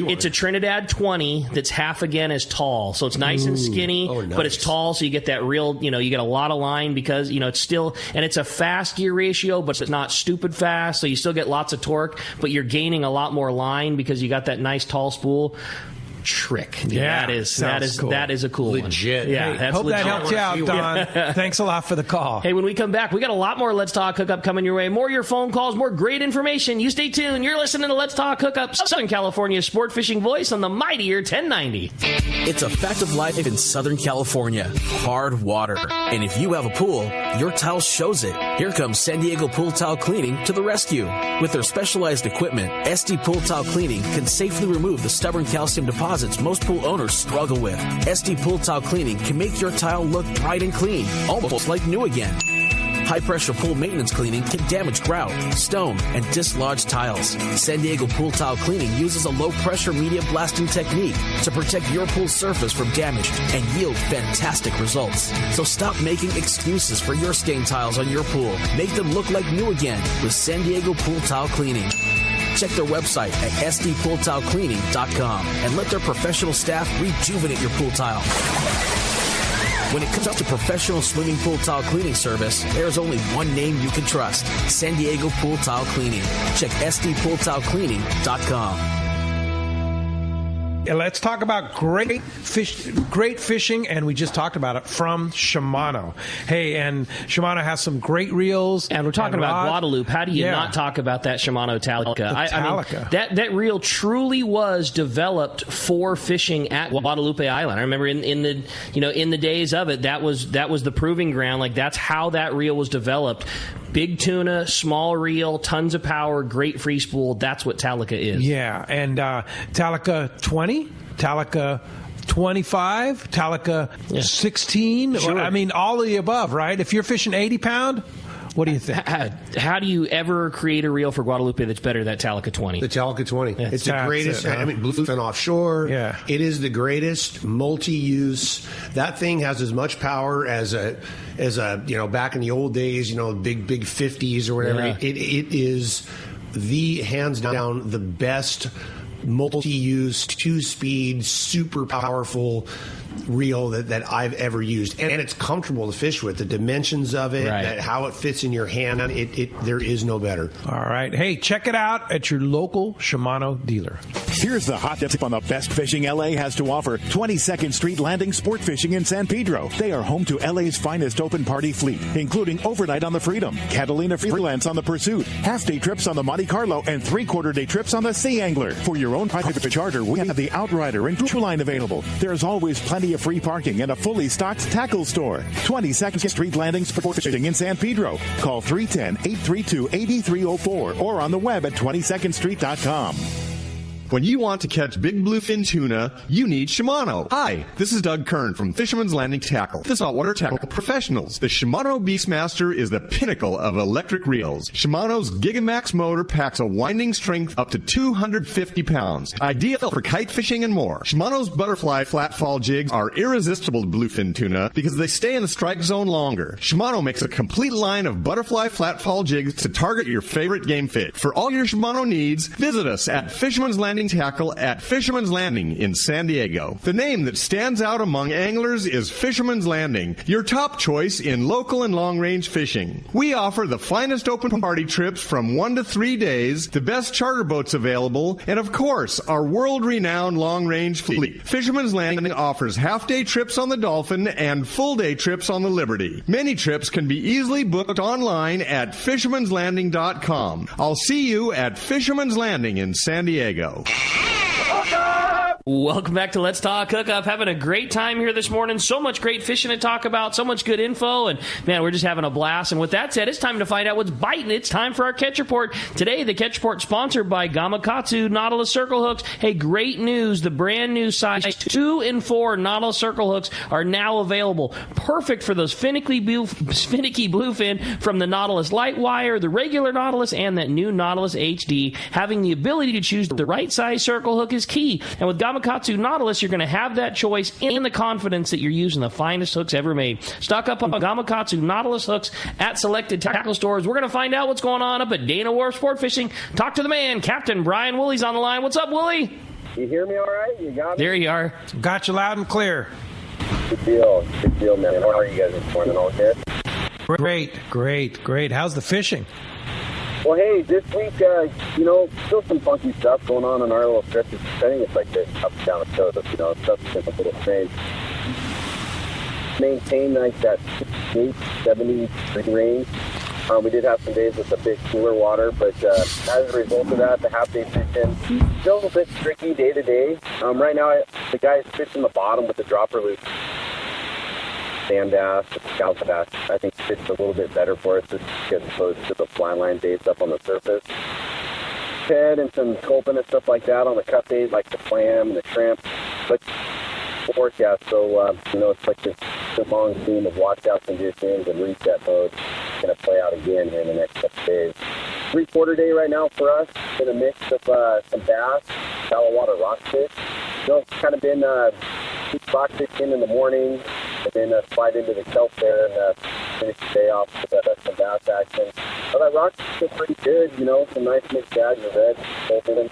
it's a Trinidad 20 that's half again as tall, so it's nice and skinny, but it's tall, so you get that real. You get a lot of line because it's still, and it's a fast gear ratio, but it's not stupid fast, so you still get lots of torque, but you're gaining a lot more line because you got that nice tall spool. trick. Yeah, that is a cool legit. One. Yeah, hey, that's hope legit. that helped you out, Don. Thanks a lot for the call. Hey, when we come back, we got a lot more Let's Talk Hookup coming your way. More of your phone calls, more great information. You stay tuned. You're listening to Let's Talk Hookup, Southern California's sport fishing voice on the mightier 1090. It's a fact of life in Southern California. Hard water. And if you have a pool, your tile shows it. Here comes San Diego Pool Tile Cleaning to the rescue. With their specialized equipment, SD Pool Tile Cleaning can safely remove the stubborn calcium deposits most pool owners struggle with. SD Pool Tile Cleaning can make your tile look bright and clean, almost like new again. High-pressure pool maintenance cleaning can damage grout, stone, and dislodged tiles. San Diego Pool Tile Cleaning uses a low-pressure media blasting technique to protect your pool surface from damage and yield fantastic results. So stop making excuses for your stained tiles on your pool. Make them look like new again with San Diego Pool Tile Cleaning. Check their website at sdpooltilecleaning.com and let their professional staff rejuvenate your pool tile. When it comes to professional swimming pool tile cleaning service, there's only one name you can trust: San Diego Pool Tile Cleaning. Check sdpooltilecleaning.com. Let's talk about great fishing, and we just talked about it from Shimano. Hey, and Shimano has some great reels. And we're talking about Guadalupe. How do you not talk about that Shimano Talica? I mean, that reel truly was developed for fishing at Guadalupe Island. I remember in the days of it, that was the proving ground. Like, that's how that reel was developed. Big tuna, small reel, tons of power, great free spool. That's what Talica is. Yeah, and Talica 20, Talica 25, Talica 16. Sure. I mean, all of the above, right? If you're fishing 80-pound, what do you think? How do you ever create a reel for Guadalupe that's better than that Talica 20? The Talica 20. It's the greatest. I mean, bluefin offshore. Yeah. It is the greatest multi-use. That thing has as much power as a back in the old days, big 50s or whatever. Yeah. It is the hands down the best multi-use, 2-speed, super powerful reel that I've ever used, and it's comfortable to fish with. The dimensions of it, how it fits in your hand, there is no better. All right, hey, check it out at your local Shimano dealer. Here's the hot tip on the best fishing LA has to offer. 22nd Street Landing Sport Fishing in San Pedro. They are home to LA's finest open party fleet, including overnight on the Freedom, Catalina Freelance on the Pursuit, half-day trips on the Monte Carlo, and 3/4-day trips on the Sea Angler. For your own private charter, we have the Outrider and True Line available. There's always plenty of free parking and a fully stocked tackle store. 22nd Street Landing Sport Fishing in San Pedro. Call 310-832-8304 or on the web at 22ndstreet.com. When you want to catch big bluefin tuna, you need Shimano. Hi, this is Doug Kern from Fisherman's Landing Tackle, the saltwater tackle professionals. The Shimano Beastmaster is the pinnacle of electric reels. Shimano's Gigamax motor packs a winding strength up to 250 pounds. Ideal for kite fishing and more. Shimano's butterfly flat-fall jigs are irresistible to bluefin tuna because they stay in the strike zone longer. Shimano makes a complete line of butterfly flat-fall jigs to target your favorite game fish. For all your Shimano needs, visit us at Fisherman's Landing Tackle at Fisherman's Landing in San Diego. The name that stands out among anglers is Fisherman's Landing, your top choice in local and long-range fishing. We offer the finest open party trips from 1 to 3 days, the best charter boats available, and of course, our world-renowned long-range fleet. Fisherman's Landing offers half-day trips on the Dolphin and full-day trips on the Liberty. Many trips can be easily booked online at fishermanslanding.com. I'll see you at Fisherman's Landing in San Diego. Welcome back to Let's Talk Hookup. Having a great time here this morning. So much great fishing to talk about. So much good info. And, man, we're just having a blast. And with that said, it's time to find out what's biting. It's time for our Catch Report. Today, the Catch Report sponsored by Gamakatsu Nautilus Circle Hooks. Hey, great news. The brand new size 2 and 4 Nautilus Circle Hooks are now available. Perfect for those finicky bluefin from the Nautilus Lightwire, the regular Nautilus, and that new Nautilus HD. Having the ability to choose the right size circle hook is key. And with Gamakatsu Nautilus, you're going to have that choice and the confidence that you're using the finest hooks ever made. Stock up on Gamakatsu Nautilus hooks at selected tackle stores. We're going to find out what's going on up at Dana Wharf Sport Fishing. Talk to the man, Captain Brian Woolley's on the line. What's up, Woolley? You hear me all right? You got me? There you are. Got you loud and clear. Good deal, man. How are you guys this morning? All good? Great. How's the fishing? Well, hey, this week, still some funky stuff going on our little trip. I think it's like this up and down the coast, stuff's been a little strange. Maintain like that 68, 70 range. We did have some days with a bit cooler water, but as a result of that, the half-day fishing still a bit tricky day to day. Right now, the guys fishing the bottom with the dropper loop. Sand bass, scalp bass, I think fits a little bit better for us as opposed to the fly line baits up on the surface. Head and some coping and stuff like that on the cut bait, like the clam and the shrimp. But forecast, so it's like this long theme of washout conditions and reset mode. It's going to play out again here in the next couple of days. 3/4 day right now for us, in a mix of some bass, shallow water rockfish. It's kind of been rock fishing in the morning, and then slide into the kelp there and finish the day off with some bass action. Well, that rockfish is pretty good, some nice mixed bags of red, both of them.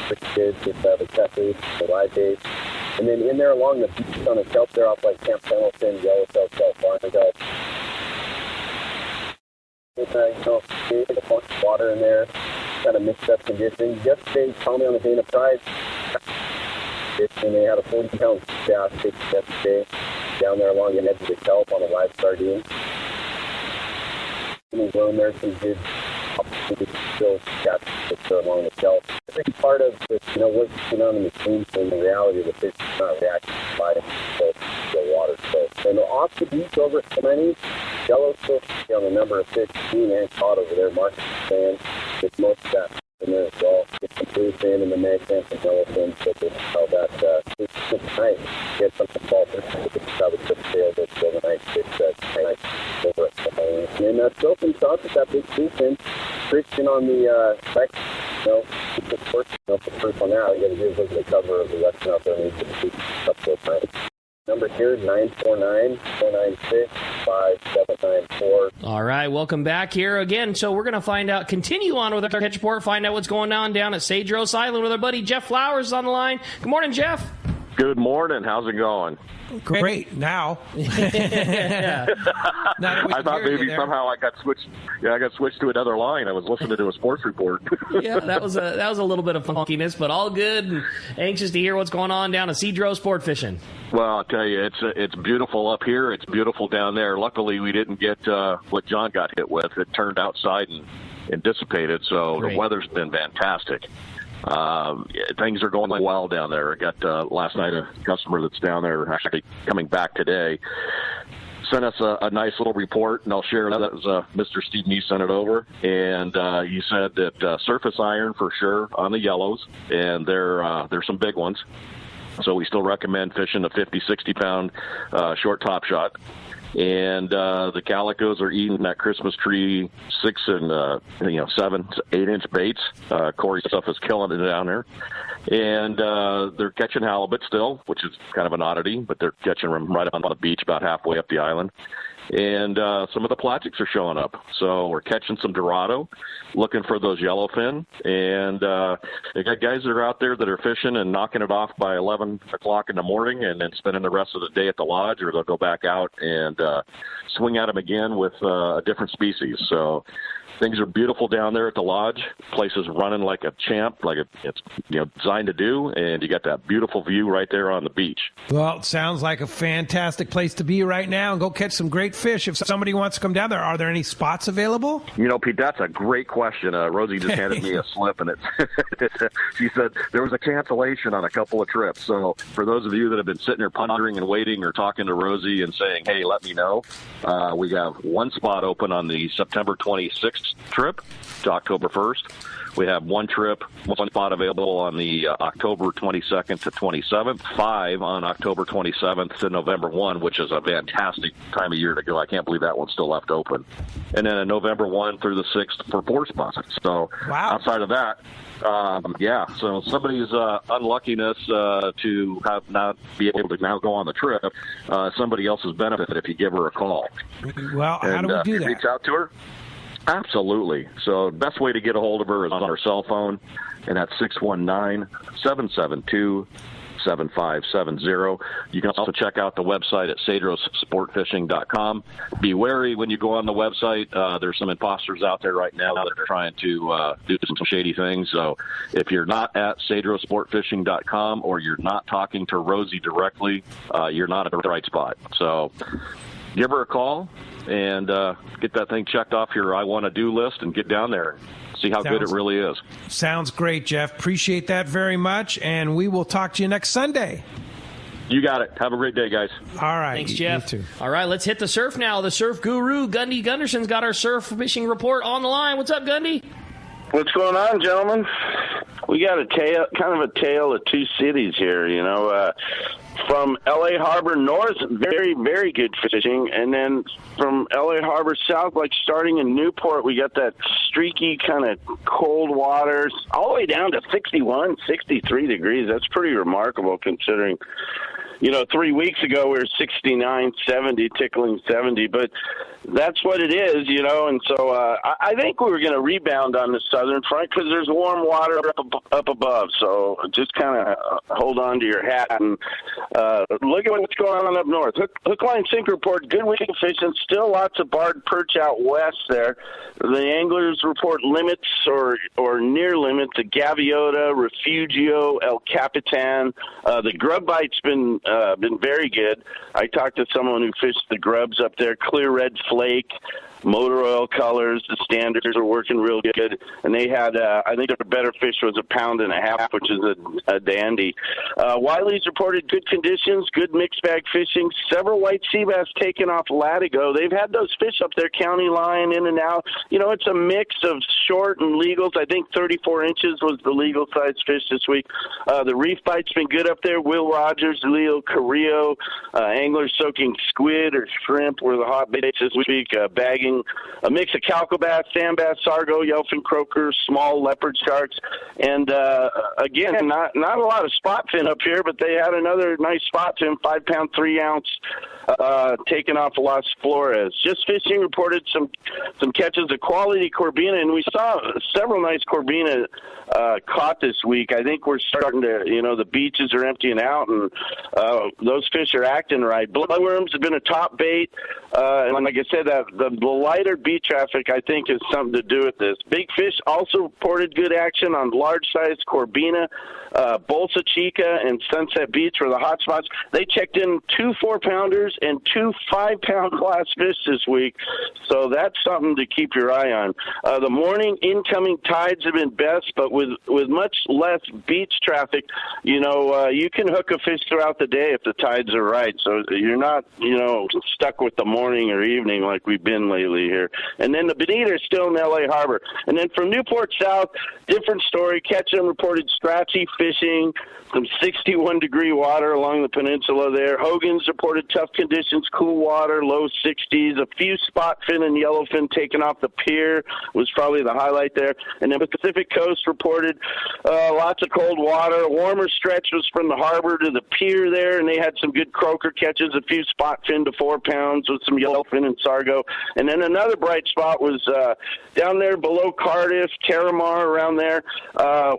Pretty good with the catfish, the live bait. And then in there along the beach on the kelp there off like Camp Pendleton, Yellowtail, Kelp, Barnacle. The funky water in there, kind of mixed up conditions. Yesterday, called me on the Dana Pride, and they had a 40-pound bass yesterday down there along the edge of the kelp on a live sardine. And we grown there some good still catch along the kelp. A big part of this, what's going on in the machine, in the reality of the fish is not reacting to the water. So, and off the beach over at Clemente, yellow's still on the number of fish seen and caught over there. Mark saying it's most of that in there as well. Get some blue fin in the mix and some yellowfin, so how that it's nice. Get something fall through. Probably trip sail that's still a nice fish nice over at Clemente. And then still some thoughts with that big blue fin. Christian on the back, the first one out, you got to give us the cover of the Western out there and you can see up to a time. Number here is 949-496-5794. All right, welcome back here again. So we're going to continue on with our catch report, find out what's going on down at Cedros Island with our buddy Jeff Flowers on the line. Good morning, Jeff. Good morning. How's it going? Great. Now. Yeah. I thought maybe somehow I got switched. Yeah, I got switched to another line. I was listening to a sports report. Yeah, that was a little bit of funkiness, but all good. And anxious to hear what's going on down at Cedros Sport Fishing. Well, I'll tell you, it's beautiful up here. It's beautiful down there. Luckily, we didn't get what John got hit with. It turned outside and dissipated. So Great. The weather's been fantastic. Things are going well down there. I got last night a customer that's down there actually coming back today sent us a nice little report, and I'll share that. It was Mr. Steve Nee sent it over, and he said that surface iron for sure on the yellows, and there's some big ones. So we still recommend fishing a 50, 60-pound short top shot. And the calicos are eating that Christmas tree 6 and 7, 8-inch baits. Corey's stuff is killing it down there. And they're catching halibut still, which is kind of an oddity, but they're catching them right on the beach about halfway up the island. And some of the plastics are showing up. So we're catching some Dorado, looking for those yellowfin. And they got guys that are out there that are fishing and knocking it off by 11 o'clock in the morning and then spending the rest of the day at the lodge, or they'll go back out and swing at them again with a different species. So things are beautiful down there at the lodge. Place is running like a champ, like it's designed to do, and you got that beautiful view right there on the beach. Well, it sounds like a fantastic place to be right now and go catch some great fish. If somebody wants to come down there, are there any spots available? Pete, that's a great question. Rosie just handed me a slip, and she said there was a cancellation on a couple of trips. So for those of you that have been sitting there pondering and waiting or talking to Rosie and saying, hey, let me know, we have one spot open on the September 26th trip to October 1st. We have one spot available on the October 22nd to 27th, 5 on October 27th to November 1, which is a fantastic time of year to go. I can't believe that one's still left open. And then on November 1 through the 6th for 4 spots. So outside of that, so somebody's unluckiness to have not be able to now go on the trip, somebody else's benefit if you give her a call. Well, how do we do that? Reach out to her. Absolutely. So the best way to get a hold of her is on her cell phone, and that's 619-772-6666. 888-888-7570. You can also check out the website at cedrossportfishing.com. Be wary when you go on the website. There's some imposters out there right now that are trying to do some shady things. So if you're not at cedrossportfishing.com or you're not talking to Rosie directly, you're not at the right spot. So give her a call and get that thing checked off your I want to do list and get down there. See how good it really is. Sounds great, Jeff. Appreciate that very much, and we will talk to you next Sunday. You got it. Have a great day, guys. All right. Thanks, Jeff. You too. All right, let's hit the surf now. The surf guru, Gundy Gunderson's got our surf fishing report on the line. What's up, Gundy? What's going on, gentlemen? We got a tale of two cities here, you know. From L.A. Harbor north, very, very good fishing. And then from L.A. Harbor south, like starting in Newport, we got that streaky kind of cold waters all the way down to 61, 63 degrees. That's pretty remarkable considering, 3 weeks ago we were 69, 70, tickling 70. But that's what it is, and so I think we were going to rebound on the southern front because there's warm water up above. So just kind of hold on to your hat and look at what's going on up north. Hook, line, sinker report, good week of fishing, still lots of barred perch out west there. The anglers report limits or near limits, the Gaviota, Refugio, El Capitan. The grub bite's been very good. I talked to someone who fished the grubs up there, clear red flake, motor oil colors. The standards are working real good. And they had, I think their better fish was 1.5 pounds, which is a dandy. Wiley's reported good conditions, good mixed bag fishing. Several white sea bass taken off Latigo. They've had those fish up there, county line, in and out. It's a mix of short and legals. I think 34 inches was the legal size fish this week. The reef bite's been good up there. Will Rogers, Leo Carrillo, anglers soaking squid or shrimp were the hot baits this week, bagging a mix of calico bass, sand bass, sargo, yellowfin croaker, small leopard sharks, and again, not a lot of spot fin up here, but they had another nice spot fin, 5 pound, 3 ounce, taken off Las Flores. Just Fishing reported some catches of quality Corbina, and we saw several nice Corbina caught this week. I think we're starting to, the beaches are emptying out, and those fish are acting right. Bloodworms have been a top bait, and like I said, the lighter beat traffic, I think, has something to do with this. Big Fish also reported good action on large-sized Corbina. Bolsa Chica and Sunset Beach were the hot spots. They checked in 2 4-pounders and 2 5-pound class fish this week, so that's something to keep your eye on. The morning incoming tides have been best, but with much less beach traffic, you can hook a fish throughout the day if the tides are right. So you're not, stuck with the morning or evening like we've been lately here. And then the Bonita is still in L.A. Harbor. And then from Newport South, different story. Ketchum reported scratchy fishing, some 61-degree water along the peninsula there. Hogan's reported tough conditions, cool water, low 60s. A few spot fin and yellowfin taken off the pier was probably the highlight there. And then Pacific Coast reported lots of cold water. A warmer stretch was from the harbor to the pier there, and they had some good croaker catches, a few spot fin to 4 pounds with some yellowfin and sargo. And then another bright spot was down there below Cardiff, Caramar, around there.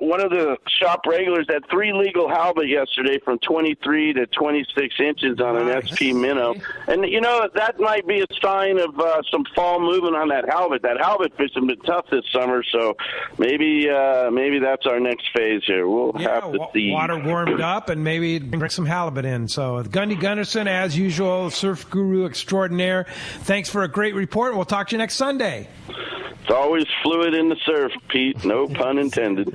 One of the shop regulars had 3 legal halibut yesterday from 23 to 26 inches on an SP minnow. And, that might be a sign of some fall movement on that halibut. That halibut fish has been tough this summer, so maybe that's our next phase here. We'll have to see. Water warmed up and maybe bring some halibut in. So Gundy Gunderson, as usual, surf guru extraordinaire. Thanks for a great report. We'll talk to you next Sunday. It's always fluid in the surf, Pete. No pun intended.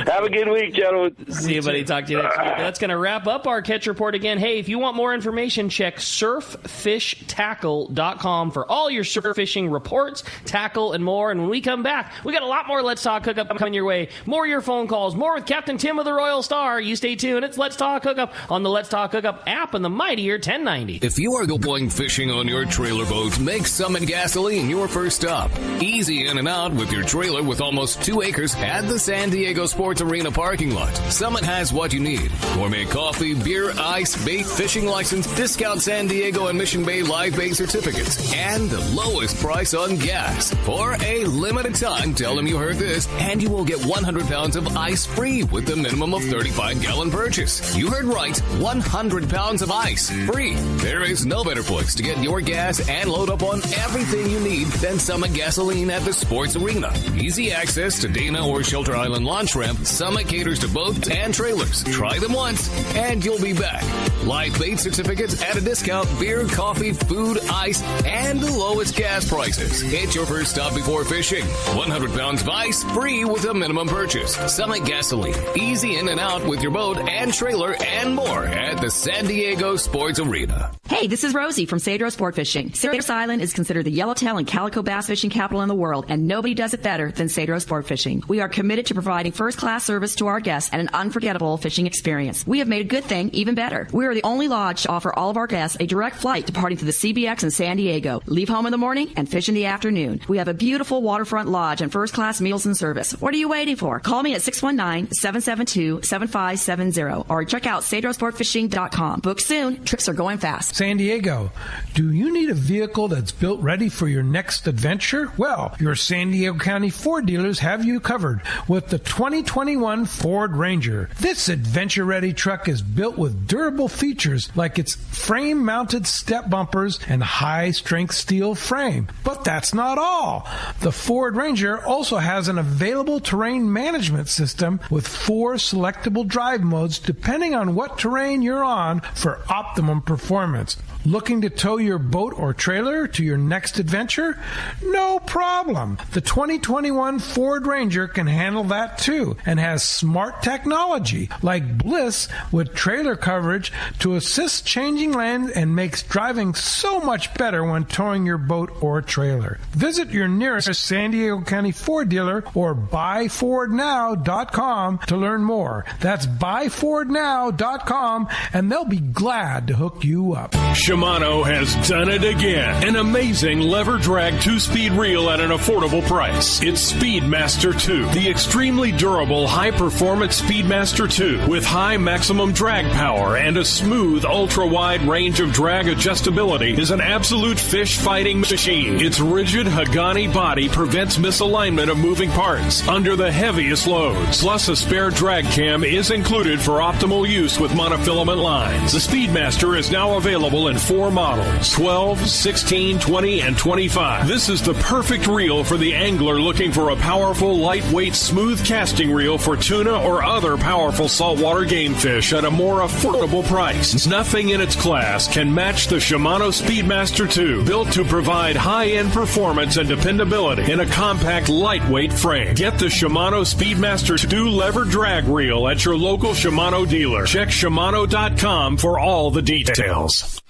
Have a good week, gentlemen. See you, buddy. Talk to you next week. That's going to wrap up our catch report again. Hey, if you want more information, check surffishtackle.com for all your surf fishing reports, tackle, and more. And when we come back, we got a lot more Let's Talk Hookup coming your way. More of your phone calls. More with Captain Tim of the Royal Star. You stay tuned. It's Let's Talk Hookup on the Let's Talk Hookup app and the mightier 1090. If you are going fishing on your trailer boat, make some and gasoline gasoline your first stop. Easy in and out with your trailer with almost 2 acres at the San Diego Sports Arena parking lot. Summit has what you need. Gourmet coffee, beer, ice, bait, fishing license, discount San Diego and Mission Bay live bait certificates, and the lowest price on gas. For a limited time, tell them you heard this, and you will get 100 pounds of ice free with the minimum of 35-gallon purchase. You heard right, 100 pounds of ice free. There is no better place to get your gas and load up on everything you need than Summit Gasoline at the Sports Arena. Easy access to Dana or Shelter Island launch ramp. Summit caters to boats and trailers. Try them once, and you'll be back. Live bait certificates at a discount, beer, coffee, food, ice, and the lowest gas prices. It's your first stop before fishing. 100 pounds of ice free with a minimum purchase. Summit Gasoline. Easy in and out with your boat and trailer and more at the San Diego Sports Arena. Hey, this is Rosie from Cedro Sport Fishing. Cedros Island is considered the yellowtail and calico bass fishing capital in the world, and nobody does it better than Cedro Sport Fishing. We are committed to providing first-class service to our guests and an unforgettable fishing experience. We have made a good thing even better. We are the only lodge to offer all of our guests a direct flight departing to the CBX in San Diego. Leave home in the morning and fish in the afternoon. We have a beautiful waterfront lodge and first-class meals and service. What are you waiting for? Call me at 619-772-7570 or check out cedrosportfishing.com. Book soon. Trips are going fast. San Diego, do you need a vehicle that's built ready for your next adventure? Well, your San Diego County Ford dealers have you covered with the 2021 Ford Ranger. This adventure-ready truck is built with durable features like its frame-mounted step bumpers and high-strength steel frame. But that's not all. The Ford Ranger also has an available terrain management system with 4 selectable drive modes depending on what terrain you're on for optimum performance. Looking to tow your boat or trailer to your next adventure? No problem. The 2021 Ford Ranger can handle that too and has smart technology like Bliss with trailer coverage to assist changing lanes and makes driving so much better when towing your boat or trailer. Visit your nearest San Diego County Ford dealer or buyfordnow.com to learn more. That's buyfordnow.com, and they'll be glad to hook you up. Shimano has done it again. An amazing lever drag 2-speed reel at an affordable price. It's Speedmaster 2, the extremely durable high-performance Speedmaster 2 with high maximum drag power and a smooth ultra-wide range of drag adjustability is an absolute fish-fighting machine. Its rigid Hagani body prevents misalignment of moving parts under the heaviest loads. Plus, a spare drag cam is included for optimal use with monofilament lines. The Speedmaster is now available in 4 models, 12, 16, 20, and 25. This is the perfect reel for the angler looking for a powerful, lightweight, smooth casting reel for tuna or other powerful saltwater game fish at a more affordable price. Nothing in its class can match the Shimano Speedmaster 2, built to provide high-end performance and dependability in a compact, lightweight frame. Get the Shimano Speedmaster 2 lever drag reel at your local Shimano dealer. Check Shimano.com for all the details.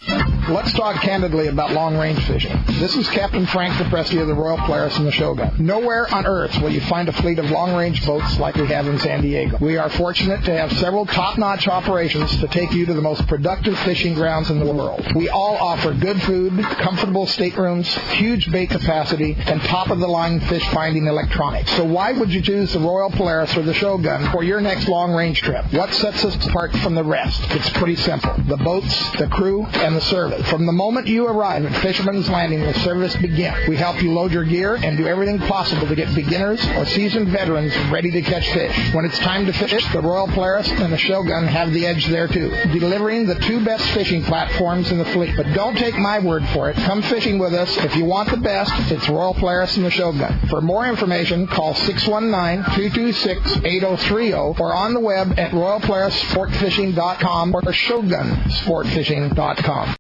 Let's talk candidly about long-range fishing. This is Captain Frank DePresti of the Royal Polaris and the Shogun. Nowhere on Earth will you find a fleet of long-range boats like we have in San Diego. We are fortunate to have several top-notch operations to take you to the most productive fishing grounds in the world. We all offer good food, comfortable staterooms, huge bait capacity, and top-of-the-line fish-finding electronics. So why would you choose the Royal Polaris or the Shogun for your next long-range trip? What sets us apart from the rest? It's pretty simple. The boats, the crew, and the service. From the moment you arrive at Fisherman's Landing, the service begins. We help you load your gear and do everything possible to get beginners or seasoned veterans ready to catch fish. When it's time to fish, the Royal Polaris and the Shogun have the edge there too, delivering the 2 best fishing platforms in the fleet. But don't take my word for it. Come fishing with us. If you want the best, it's Royal Polaris and the Shogun. For more information, call 619-226-8030 or on the web at royalpolarissportfishing.com or shogunsportfishing.com.